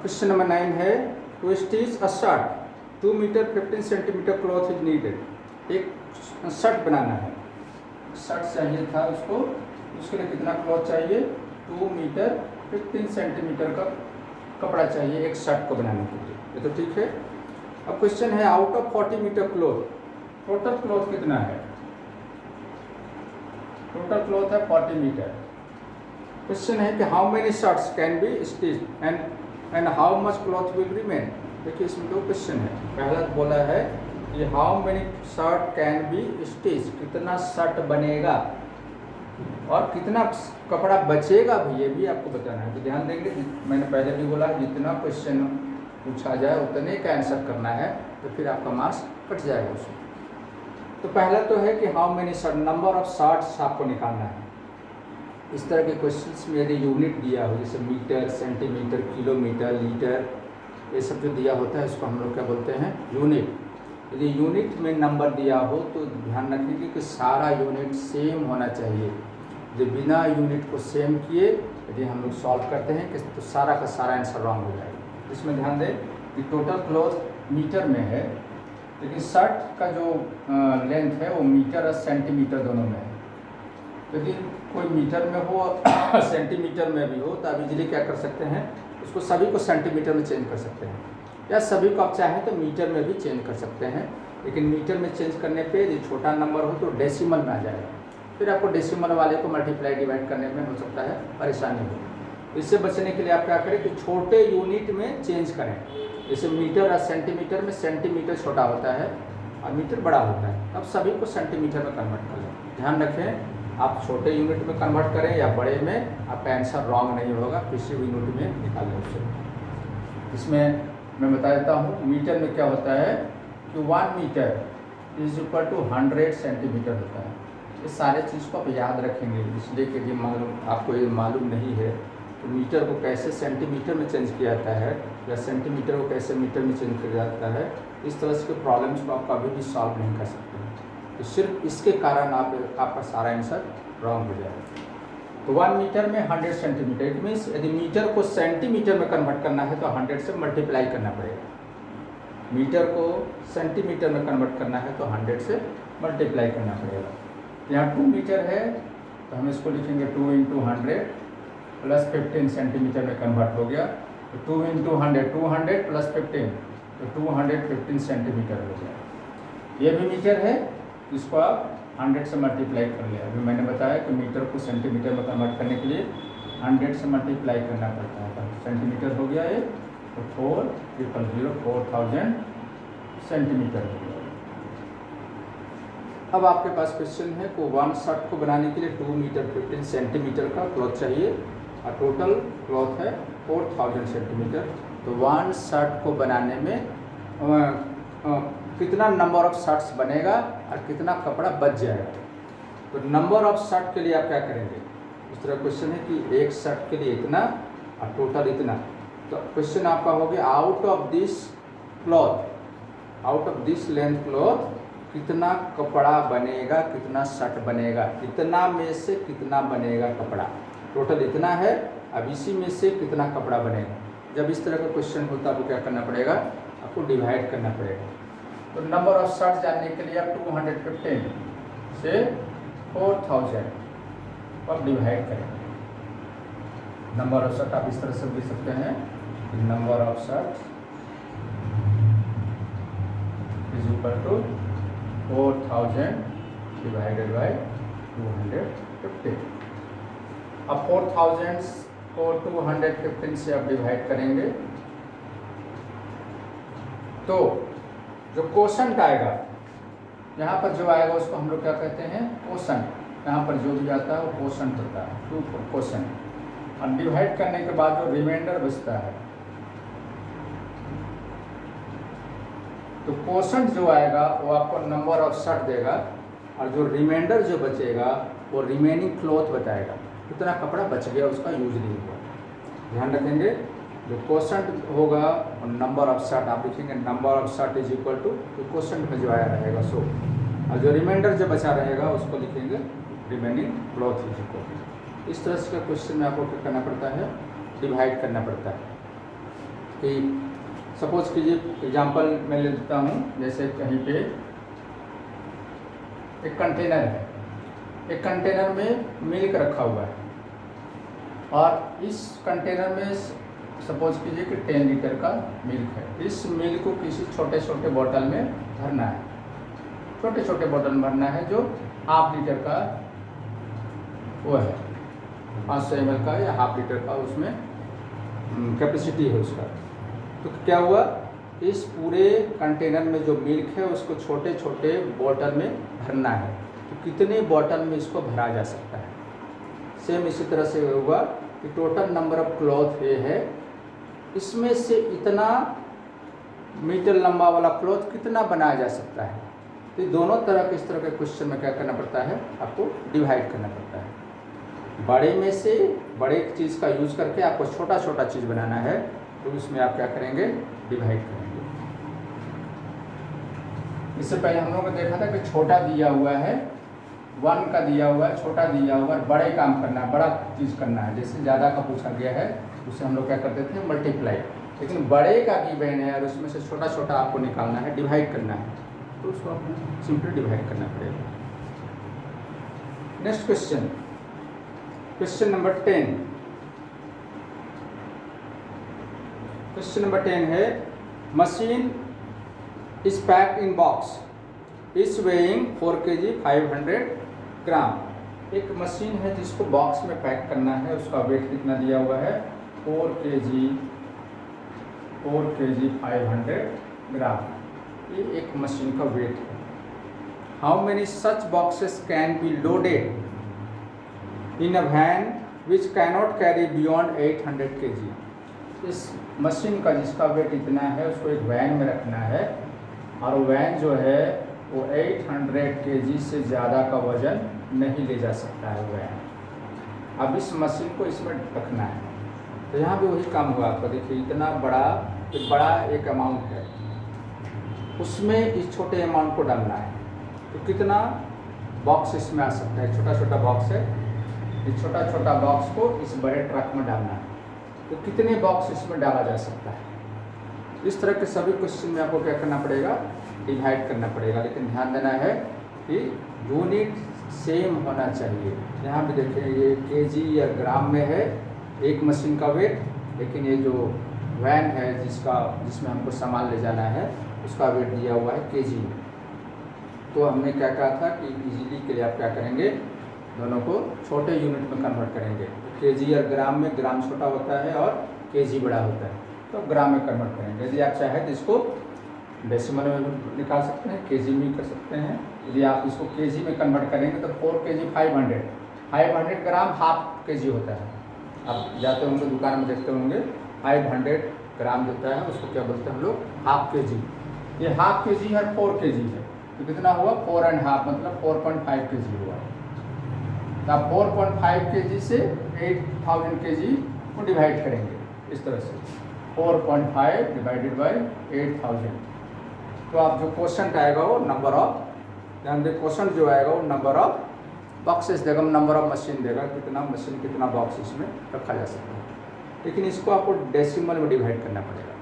क्वेश्चन नंबर 9 है, to stitch a shirt 2 metre 15 centimetre cloth is needed. एक शर्ट बनाना है, शर्ट चाहिए था उसको, उसके लिए कितना क्लॉथ चाहिए, 2 मीटर 15 सेंटीमीटर का कपड़ा चाहिए एक शर्ट को बनाने के लिए। ये तो ठीक है। अब क्वेश्चन है, out of 40 metre cloth, total cloth कितना है, टोटल क्लॉथ है 40 मीटर। क्वेश्चन है कि how many shirts can be stitch and how much cloth will remain. देखिए इसमें दो क्वेश्चन है। पहला बोला है कि how many shirt can be stitch, कितना शर्ट बनेगा और कितना कपड़ा बचेगा भी, ये भी आपको बताना है। तो ध्यान देंगे, मैंने पहले भी बोला जितना क्वेश्चन पूछा जाए उतने का आंसर करना है, तो फिर आपका मार्क्स कट जाएगा उसमें। तो पहला तो है कि how many shirt, number of shirts आपको निकालना है। इस तरह के क्वेश्चंस में यदि यूनिट दिया हो, जैसे मीटर, सेंटीमीटर, किलोमीटर, लीटर, ये सब जो दिया होता है इसको हम लोग क्या बोलते हैं, यूनिट। यदि यूनिट में नंबर दिया हो तो ध्यान रखिए कि सारा यूनिट सेम होना चाहिए। यदि बिना यूनिट को सेम किए यदि हम लोग सॉल्व करते हैं तो सारा का सारा आंसर रॉन्ग हो जाएगा। इसमें ध्यान दें कि टोटल क्लॉथ मीटर में है, लेकिन शर्ट का जो लेंथ है वो मीटर और सेंटीमीटर दोनों में है। यदि कोई मीटर में हो सेंटीमीटर में भी हो तो आप इजीली क्या कर सकते हैं, उसको सभी को सेंटीमीटर में चेंज कर सकते हैं, या सभी को आप चाहें तो मीटर में भी चेंज कर सकते हैं। लेकिन मीटर में चेंज करने पे यदि छोटा नंबर हो तो डेसिमल में आ जाएगा, फिर आपको डेसिमल वाले को मल्टीप्लाई डिवाइड करने में हो सकता है परेशानी हो। इससे बचने के लिए आप क्या करें कि छोटे यूनिट में चेंज करें। जैसे मीटर और सेंटीमीटर में सेंटीमीटर छोटा होता है और मीटर बड़ा होता है, अब सभी को सेंटीमीटर में कन्वर्ट कर लें। ध्यान रखें, आप छोटे यूनिट में कन्वर्ट करें या बड़े में, आपका आंसर रॉन्ग नहीं होगा, किसी भी यूनिट में निकालें उससे। इसमें मैं बता देता हूँ, मीटर में क्या होता है कि 1 metre is equal to 100 centimetre होता है। ये सारे चीज़ को आप याद रखेंगे, इसलिए कि ये मालूम आपको ये मालूम नहीं है तो मीटर को कैसे सेंटीमीटर में चेंज किया जाता है या सेंटीमीटर को कैसे मीटर में चेंज किया जाता है, इस तरह से प्रॉब्लम्स को आप कभी भी सॉल्व नहीं कर सकते। तो सिर्फ इसके कारण आपका सारा आंसर रॉन्ग हो जाएगा। तो 1 मीटर में 100 सेंटीमीटर, इट मीन्स यदि मीटर को सेंटीमीटर में कन्वर्ट करना है तो 100 से मल्टीप्लाई करना पड़ेगा। मीटर को सेंटीमीटर में कन्वर्ट करना है तो 100 से मल्टीप्लाई करना पड़ेगा। यहाँ 2 मीटर है तो हम इसको लिखेंगे 2 × 100 प्लस 15 सेंटीमीटर में कन्वर्ट हो गया। तो 2 × 100 200 प्लस 15 तो 215 सेंटीमीटर हो गया। ये भी मीटर है, इसको आप 100 से मल्टीप्लाई कर लिया। अभी मैंने बताया कि मीटर को सेंटीमीटर में कन्वर्ट करने के लिए 100 से मल्टीप्लाई करना पड़ता है। तो सेंटीमीटर हो गया ये, तो 4000 सेंटीमीटर हो गया। अब आपके पास क्वेश्चन है को 1 शर्ट को बनाने के लिए 2 मीटर 15 सेंटीमीटर का क्लॉथ चाहिए और टोटल क्लॉथ है 4000 सेंटीमीटर। तो 1 शर्ट को बनाने में कितना नंबर ऑफ शर्ट्स बनेगा और कितना कपड़ा बच जाएगा। तो नंबर ऑफ शर्ट के लिए आप क्या करेंगे, इस तरह क्वेश्चन है कि एक शर्ट के लिए इतना और टोटल इतना। तो क्वेश्चन आपका हो गया out of this cloth, out of this length cloth कितना कपड़ा बनेगा, कितना शर्ट बनेगा, इतना में से कितना बनेगा कपड़ा, टोटल इतना है, अब इसी में से कितना कपड़ा बनेगा। जब इस तरह का क्वेश्चन होता है आपको क्या करना पड़ेगा, आपको डिवाइड करना पड़ेगा। तो नंबर ऑफ शर्ट जानने के लिए आप 215 से 4000 अब डिवाइड करेंगे। नंबर ऑफ शर्ट आप इस तरह से लिख सकते हैं, number of shirt is equal to 4000 divided by 215। अब 4000 को 215 से आप डिवाइड करेंगे तो जो क्वोशंट आएगा, यहाँ पर जो आएगा उसको हम लोग क्या कहते हैं, क्वोशंट। यहाँ पर जो भी आता है वो क्वोशंट होता है, टू क्वोशंट। और डिवाइड करने के बाद जो रिमाइंडर बचता है, तो क्वोशंट जो आएगा वो आपको नंबर ऑफ शर्ट देगा, और जो रिमाइंडर जो बचेगा वो रिमेनिंग क्लॉथ बताएगा, कितना कपड़ा बच गया, उसका यूज नहीं हुआ। ध्यान रखेंगे, जो क्वोशंट होगा और नंबर ऑफ शर्ट आप लिखेंगे, number of shirt is equal to quotient में जो आया रहेगा सो, और जो रिमाइंडर जो बचा रहेगा उसको लिखेंगे रिमेनिंग क्लॉथ इज इक्वल। इस तरह से क्वेश्चन में आपको क्या करना पड़ता है, डिवाइड करना पड़ता है। कि सपोज कीजिए एग्जांपल मैं ले लेता हूँ, जैसे कहीं पे एक कंटेनर है, एक कंटेनर में मिल्क रखा हुआ है, और इस कंटेनर में सपोज कीजिए कि 10 लीटर का मिल्क है। इस मिल्क को किसी छोटे छोटे बोतल में भरना है, छोटे छोटे बोतल में भरना है, जो हाफ लीटर का वो है, 500 ml का या हाफ लीटर का उसमें कैपेसिटी है उसका। तो क्या हुआ, इस पूरे कंटेनर में जो मिल्क है उसको छोटे छोटे बोतल में भरना है, तो कितने बोतल में इसको भरा जा सकता है। सेम इसी तरह से हुआ कि टोटल नंबर ऑफ क्लॉथ ये है, इसमें से इतना मीटर लंबा वाला क्लॉथ कितना बनाया जा सकता है। तो दोनों तरह के इस तरह के क्वेश्चन में क्या करना पड़ता है, आपको डिवाइड करना पड़ता है। बड़े में से बड़े चीज़ का यूज़ करके आपको छोटा छोटा चीज़ बनाना है, तो उसमें आप क्या करेंगे, डिवाइड करेंगे। इससे पहले हम लोगों ने देखा था कि छोटा दिया हुआ है, 1 का दिया हुआ है, छोटा दिया हुआ है, बड़े काम करना है, बड़ा चीज़ करना है। जैसे ज़्यादा का पूछा गया है उससे हम लोग क्या करते थे, मल्टीप्लाई। लेकिन बड़े का गिवन है और उसमें से छोटा छोटा आपको निकालना है, डिवाइड करना है, तो उसको आपको सिंपली डिवाइड करना पड़ेगा। Next question, question number 10। Question number 10 है, machine is packed in box is weighing 4 kg 500 ग्राम। एक मशीन है जिसको बॉक्स में पैक करना है, उसका वेट कितना दिया हुआ है, 4 kg 500 ग्राम। ये एक मशीन का वेट है। How many such boxes can be loaded in a van which cannot carry beyond 800 kg। इस मशीन का जिसका वेट इतना है उसको एक वैन में रखना है, और वैन जो है वो 800 kg से ज़्यादा का वज़न नहीं ले जा सकता है वैन। अब इस मशीन को इसमें रखना है, तो यहाँ पे वही काम हुआ आपका। देखिए इतना बड़ा एक अमाउंट है, उसमें इस छोटे अमाउंट को डालना है, तो कितना बॉक्स इसमें आ सकता है। छोटा छोटा बॉक्स है, इस छोटा छोटा बॉक्स को इस बड़े ट्रक में डालना है, तो कितने बॉक्स इसमें डाला जा सकता है। इस तरह के सभी क्वेश्चन में आपको क्या करना पड़ेगा, डिवाइड करना पड़ेगा। लेकिन ध्यान देना है कि यूनिट सेम होना चाहिए। यहाँ भी देखिए ये केजी या ग्राम में है एक मशीन का वेट, लेकिन ये जो वैन है जिसमें हमको सामान ले जाना है उसका वेट दिया हुआ है केजी में। तो हमने क्या कहा था कि इजीली के लिए आप क्या करेंगे, दोनों को छोटे यूनिट में कन्वर्ट करेंगे। केजी और ग्राम में ग्राम छोटा होता है और केजी बड़ा होता है, तो ग्राम में कन्वर्ट करेंगे। यदि आप चाहें तो इसको डेसिमल में निकाल सकते हैं, केजी में कर सकते हैं। यदि आप इसको केजी में कन्वर्ट करेंगे तो 4 kg 500 ग्राम हाफ केजी होता है। आप जाते होंगे दुकान में देखते होंगे 500 ग्राम देता है, उसको क्या बोलते हैं हम लोग, हाफ केजी। ये हाफ केजी है, 4 kg है, तो कितना हुआ 4.5, मतलब 4.5 kg हुआ। तो आप 4.5 kg से 8000 kg को डिवाइड करेंगे इस तरह से, 4.5 डिवाइडेड बाई 8000। तो आप जो क्वेश्चन आएगा वो नंबर ऑफ ध्यान दें, क्वेश्चन जो आएगा वो नंबर ऑफ बॉक्सेस देगा, नंबर ऑफ मशीन देगा, कितना मशीन कितना बॉक्स इसमें रखा जा सकता है। लेकिन इसको आपको डेसिमल में डिवाइड करना पड़ेगा।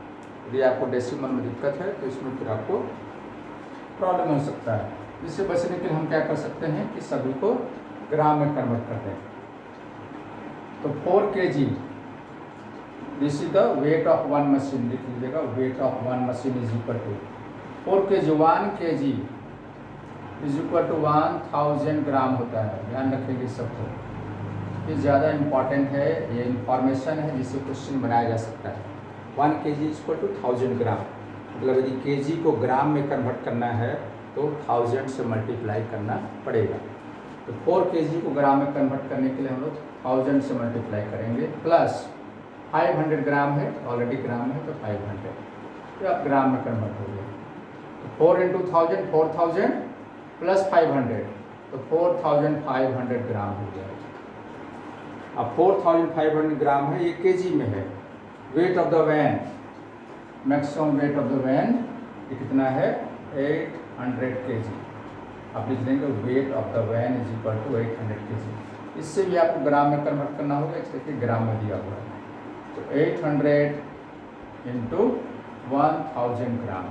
यदि आपको डेसिमल में दिक्कत है तो इसमें फिर आपको प्रॉब्लम हो सकता है। इससे बचने के लिए हम क्या कर सकते हैं कि सभी को ग्राम में कन्वर्ट कर दें। तो 4 kg this is the weight of one machine, लिख लीजिएगा, weight of one machine is equal to 4 kg, 1 kg is equal to 1000 gram होता है। ध्यान रखेंगे सबको, ये ज़्यादा इम्पॉर्टेंट है, ये इंफॉर्मेशन है जिससे क्वेश्चन बनाया जा सकता है। 1 kg इज इक्वल टू 1000 ग्राम, मतलब यदि kg को ग्राम में कन्वर्ट करना है तो 1000 से मल्टीप्लाई करना पड़ेगा। तो 4 kg को ग्राम में कन्वर्ट करने के लिए हम लोग 1000 से मल्टीप्लाई करेंगे, प्लस 500 ग्राम है, ऑलरेडी ग्राम है तो 500, तो अब ग्राम में कन्वर्ट हो गया। तो 4 इंटू 1000 4000 प्लस 500, तो 4500 ग्राम हो जाएगा। अब 4500 ग्राम है, ये kg में है। Weight of the van, maximum weight of the van ये कितना है 800 kg। आप लिख देंगे weight of the van is equal to 800 kg। इससे भी आपको ग्राम में कन्वर्ट करना होगा, इसलिए ग्राम में दिया हुआ है। तो 800 इंटू 1000 ग्राम,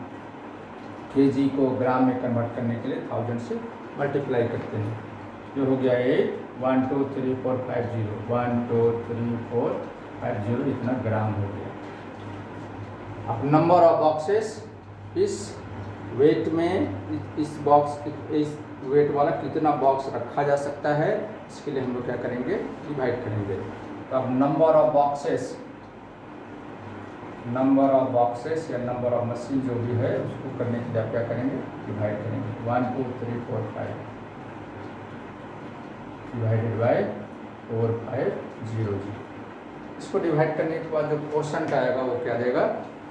kg को ग्राम में कन्वर्ट करने के लिए 1000 से मल्टीप्लाई करते हैं, जो हो गया 8 1 2 3 4 5 0 1 2 3 4 5 0, इतना ग्राम हो गया। अब नंबर ऑफ बॉक्सेस, इस वेट में इस बॉक्स, इस वेट वाला कितना बॉक्स रखा जा सकता है, इसके लिए हम लोग क्या करेंगे, डिवाइड करेंगे। तो अब नंबर ऑफ बॉक्सेस या नंबर ऑफ मशीन जो भी है उसको करने के लिए आप क्या करेंगे, डिवाइड करेंगे। 1 2 3 4 5 डिवाइडेड बाय 4 5 0 0। इसको डिवाइड करने के बाद जो क्वेश्चन का आएगा वो क्या देगा,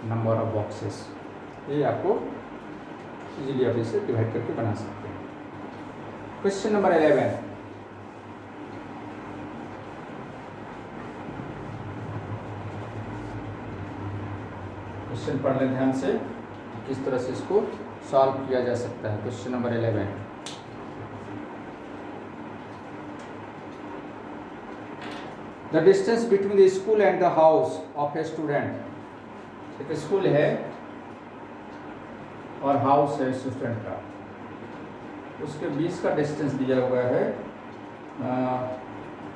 नंबर ऑफ बॉक्सेस। ये आपको इजीली आप इसे डिवाइड करके बना सकते हैं। क्वेश्चन नंबर 11, क्वेश्चन पढ़ लें ध्यान से, किस तरह से इसको सॉल्व किया जा सकता है। Question number 11, the distance between the school and the house of a student. एक स्कूल है और हाउस है स्टूडेंट का, उसके बीच का डिस्टेंस दिया हुआ है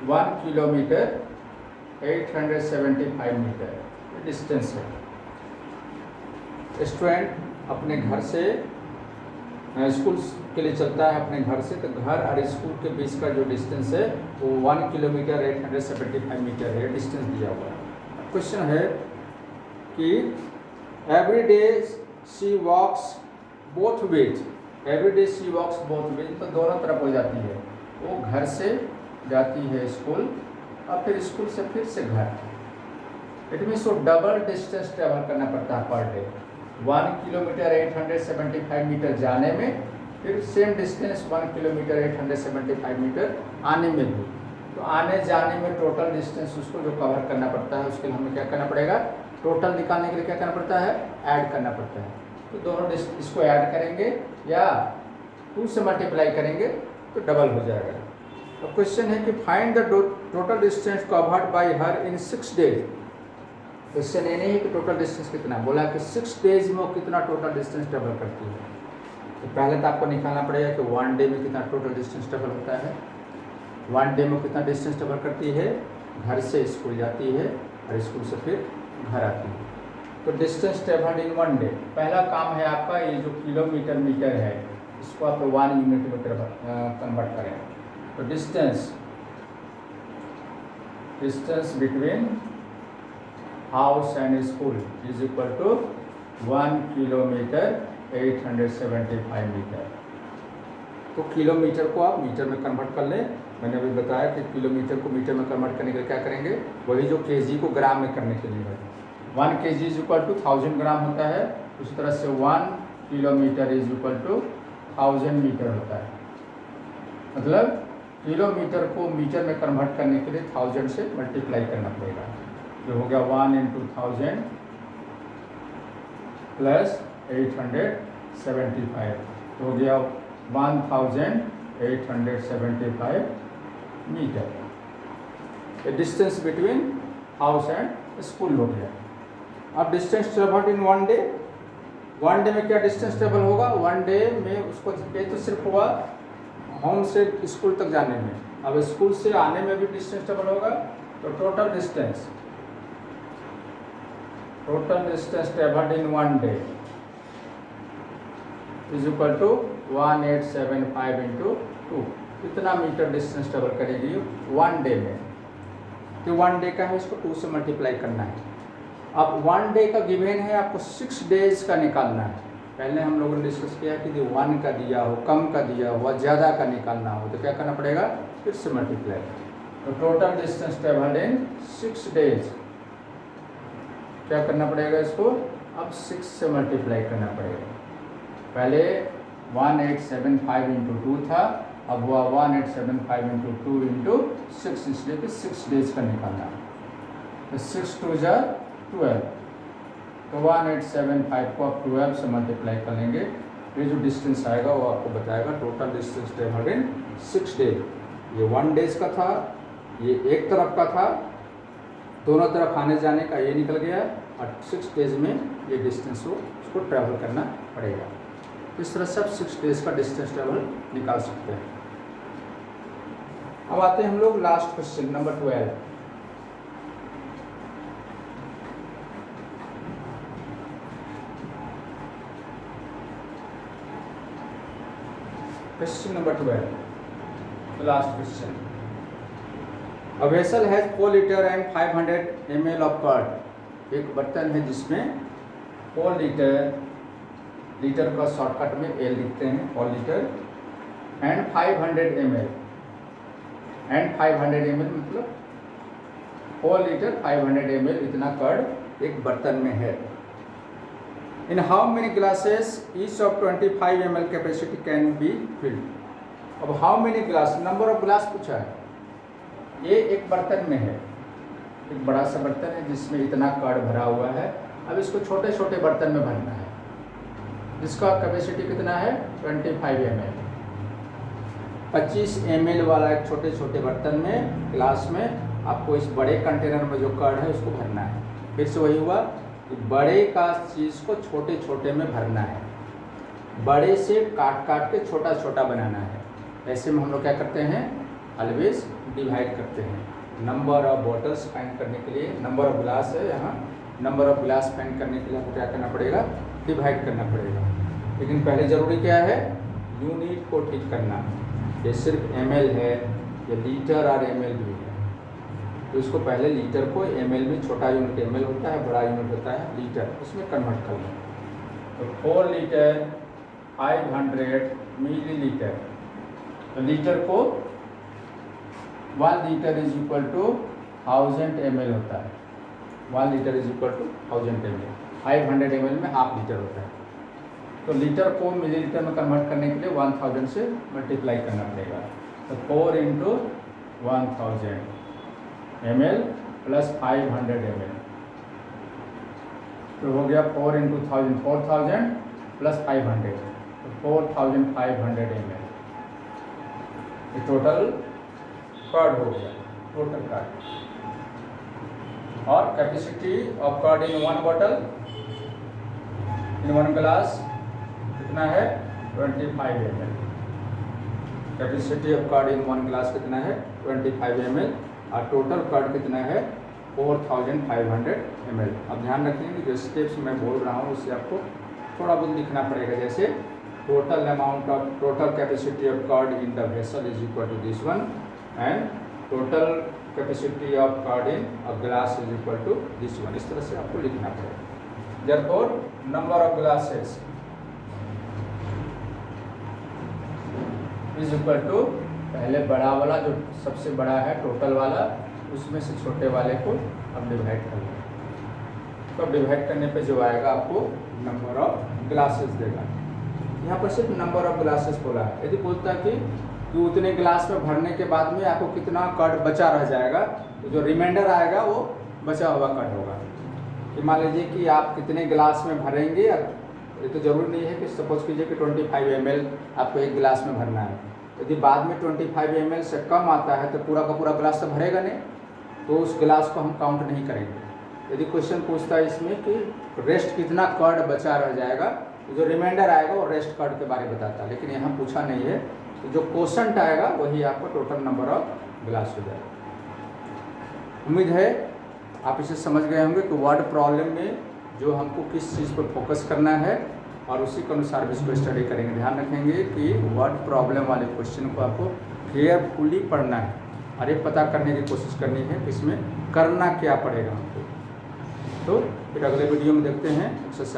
1 किलोमीटर 875 मीटर डिस्टेंस है। स्टूडेंट अपने घर से स्कूल के लिए चलता है, अपने घर से, तो घर और स्कूल के बीच का जो डिस्टेंस है वो 1 किलोमीटर 875 मीटर है, डिस्टेंस दिया हुआ है। क्वेश्चन है कि every day she walks both ways, every day she walks both ways, तो दोनों तरफ हो जाती है। वो घर से जाती है स्कूल और फिर स्कूल से फिर से घर। इट मीन्स वो डबल डिस्टेंस ट्रेवल करना पड़ता है पर डे। 1 किलोमीटर 875 मीटर जाने में, फिर सेम डिस्टेंस 1 किलोमीटर 875 मीटर आने में भी। तो आने जाने में टोटल डिस्टेंस उसको जो कवर करना पड़ता है, उसके लिए हमें क्या करना पड़ेगा, टोटल निकालने के लिए क्या करना पड़ता है, ऐड करना पड़ता है। तो दोनों इसको ऐड करेंगे या 2 से मल्टीप्लाई करेंगे तो डबल हो जाएगा। तो क्वेश्चन है कि find the total distance covered by her in 6 days. Question ये नहीं है कि टोटल डिस्टेंस कितना, बोला कि 6 डेज में वो कितना टोटल डिस्टेंस ट्रेवल करती है। तो पहले तो आपको निकालना पड़ेगा कि 1 डे में कितना टोटल डिस्टेंस ट्रेवल होता है। 1 डे में कितना डिस्टेंस ट्रेवल करती है, घर से स्कूल जाती है और स्कूल से फिर घर आती है। तो डिस्टेंस ट्रेवल्ड इन 1 डे, पहला काम है आपका ये जो किलोमीटर मीटर है इसको आप 1 यूनिट में कन्वर्ट करें। तो distance between house and school is equal to 1 kilometre 875 metre. तो किलोमीटर को आप मीटर में कन्वर्ट कर लें। मैंने अभी बताया कि किलोमीटर को मीटर में कन्वर्ट करने के लिए क्या करेंगे, वही जो केजी को ग्राम में करने के लिए है। 1 kg is equal to 1000 gram होता है, उसी तरह से 1 kilometre is equal to 1000 metre होता है। मतलब किलोमीटर को मीटर में कन्वर्ट करने के लिए 1000 से मल्टीप्लाई करना पड़ेगा, जो हो गया 1 इंटू 1000 प्लस 875, तो हो गया 1875 मीटर। ये distance between house and school हो गया। अब distance travelled in 1 day, 1 day में क्या डिस्टेंस ट्रेवल होगा? 1 डे में उसको ये तो सिर्फ हुआ होम से स्कूल तक जाने में, अब स्कूल से आने में भी डिस्टेंस ट्रेवल होगा। तो total distance travelled in 1 day is equal to 1875 into 2। इतना मीटर डिस्टेंस ट्रेवल करेगी 1 डे में। तो 1 डे का है, इसको 2 से मल्टीप्लाई करना है। अब 1 डे का गिवन है, आपको 6 डेज का निकालना है। पहले हम लोगों ने डिस्कस किया कि 1 का दिया हो, कम का दिया हो, ज़्यादा का निकालना हो तो क्या करना पड़ेगा? फिर से मल्टीप्लाई। तो टोटल डिस्टेंस ट्रेवल्ड इन 6 डेज, क्या करना पड़ेगा इसको? अब 6 से मल्टीप्लाई करना पड़ेगा। पहले 1875 इंटू 2 था, अब हुआ 1875 इंटू 2 इंटू 6, इसलिए कि 6 डेज का निकालना। तो 6 2 जा 12, तो 1875 को आप 12 से मल्टीप्लाई कर लेंगे। ये जो डिस्टेंस आएगा वो आपको बताएगा टोटल डिस्टेंस ट्रेवल्ड इन 6 डेज। ये 1 डेज का था, ये एक तरफ का था, दोनों तरफ आने जाने का ये निकल गया, और 6 डेज में ये डिस्टेंस हो उसको ट्रैवल करना पड़ेगा। इस तरह से आप 6 डेज का डिस्टेंस ट्रैवल निकाल सकते हैं। अब आते हैं हम लोग last question number 12। Question number 12, the last question. A vessel has 4 liter and 500 ml of curd। एक बर्तन है जिसमें 4 लीटर का शॉर्टकट में एल लिखते हैं, 4 litre and 500 ml, and 500 ml मतलब 4 लीटर 500 ml इतना कर्ड एक बर्तन में है। In how many glasses each of 25 ml capacity can be filled? अब how many glass, number of glass पूछा है। ये एक बर्तन में है, एक बड़ा सा बर्तन है जिसमें इतना कर्ड भरा हुआ है। अब इसको छोटे छोटे बर्तन में भरना है, जिसका कैपेसिटी कितना है? 25 ml। 25 ml वाला एक छोटे छोटे बर्तन में, ग्लास में आपको इस बड़े कंटेनर में जो कर्ड है उसको भरना है। फिर से वही हुआ, बड़े का चीज़ को छोटे छोटे में भरना है, बड़े से काट काट के छोटा छोटा बनाना है। ऐसे में हम लोग क्या करते हैं? ऑलवेज डिवाइड करते हैं। नंबर ऑफ बॉटल्स फाइंड करने के लिए, नंबर ऑफ ग्लास है यहाँ, नंबर ऑफ ग्लास फाइंड करने के लिए हमको क्या करना पड़ेगा? डिवाइड करना पड़ेगा। लेकिन पहले ज़रूरी क्या है? यूनिट को ठीक करना। ये सिर्फ ml है, ये लीटर और ml भी है, तो इसको पहले लीटर को ml में, छोटा यूनिट ml होता है, बड़ा यूनिट होता है लीटर, उसमें कन्वर्ट कर लें। तो 4 लीटर 500 मिलीलीटर, तो लीटर को 1 litre is equal to 1000 ml होता है। 1 litre is equal to 1000 ml, 500 ml में हाफ लीटर होता है। तो लीटर को मिलीलीटर में कन्वर्ट करने के लिए 1000 से मल्टीप्लाई करना पड़ेगा। तो 4 इंटू 1000 ml प्लस 500 ml, तो हो गया 4 इंटू 1000, 4000 प्लस 500, तो 4500 ml। ये टोटल कर्ड हो गया, टोटल कर्ड। और capacity of curd in 1 bottle, in 1 glass कितना है? 25 ml। Capacity of curd in 1 glass कितना है? 25 ml, और टोटल कर्ड कितना है? 4500 ml। अब ध्यान रखेंगे कि जो स्टेप्स मैं बोल रहा हूँ उससे आपको थोड़ा बहुत लिखना पड़ेगा। जैसे total amount of, total capacity of curd in the vessel is equal to this one, and total capacity of curd in a glass is equal to this one. इस तरह से आपको लिखना पड़ेगा। Therefore number of glasses is equal to, पहले बड़ा वाला जो सबसे बड़ा है टोटल वाला, उसमें से छोटे वाले को अब डिवाइड कर लें। तो डिवाइड करने पे जो आएगा आपको नंबर ऑफ ग्लासेस देगा। यहाँ पर सिर्फ नंबर ऑफ ग्लासेस बोला है। यदि बोलता है कि उतने ग्लास में भरने के बाद में आपको कितना कर्ड बचा रह जाएगा, तो जो रिमाइंडर आएगा वो बचा हुआ कर्ड होगा। कि मान लीजिए कि आप कितने ग्लास में भरेंगे, ये तो ज़रूरी नहीं है कि सपोज़ कीजिए कि 25 ml आपको एक गिलास में भरना है। यदि बाद में 25 ml से कम आता है तो पूरा का पूरा गिलास तो भरेगा नहीं, तो उस गिलास को हम काउंट नहीं करेंगे। यदि क्वेश्चन पूछता है इसमें कि रेस्ट कितना कर्ड बचा रह जाएगा, तो जो रिमाइंडर आएगा वो रेस्ट कर्ड के बारे में बताता है, लेकिन यहाँ पूछा नहीं है। तो जो क्वेश्चन आएगा वही आपका टोटल नंबर ऑफ गिलास हो जाएगा। उम्मीद है आप इसे समझ गए होंगे कि वर्ड प्रॉब्लम में जो हमको किस चीज़ पर फोकस करना है, और उसी के अनुसार भी इसको स्टडी करेंगे। ध्यान रखेंगे कि वर्ड प्रॉब्लम वाले क्वेश्चन को आपको केयरफुली पढ़ना है और ये पता करने की कोशिश करनी है कि इसमें करना क्या पड़ेगा हमको। तो फिर अगले वीडियो में देखते हैं एक्सरसाइज।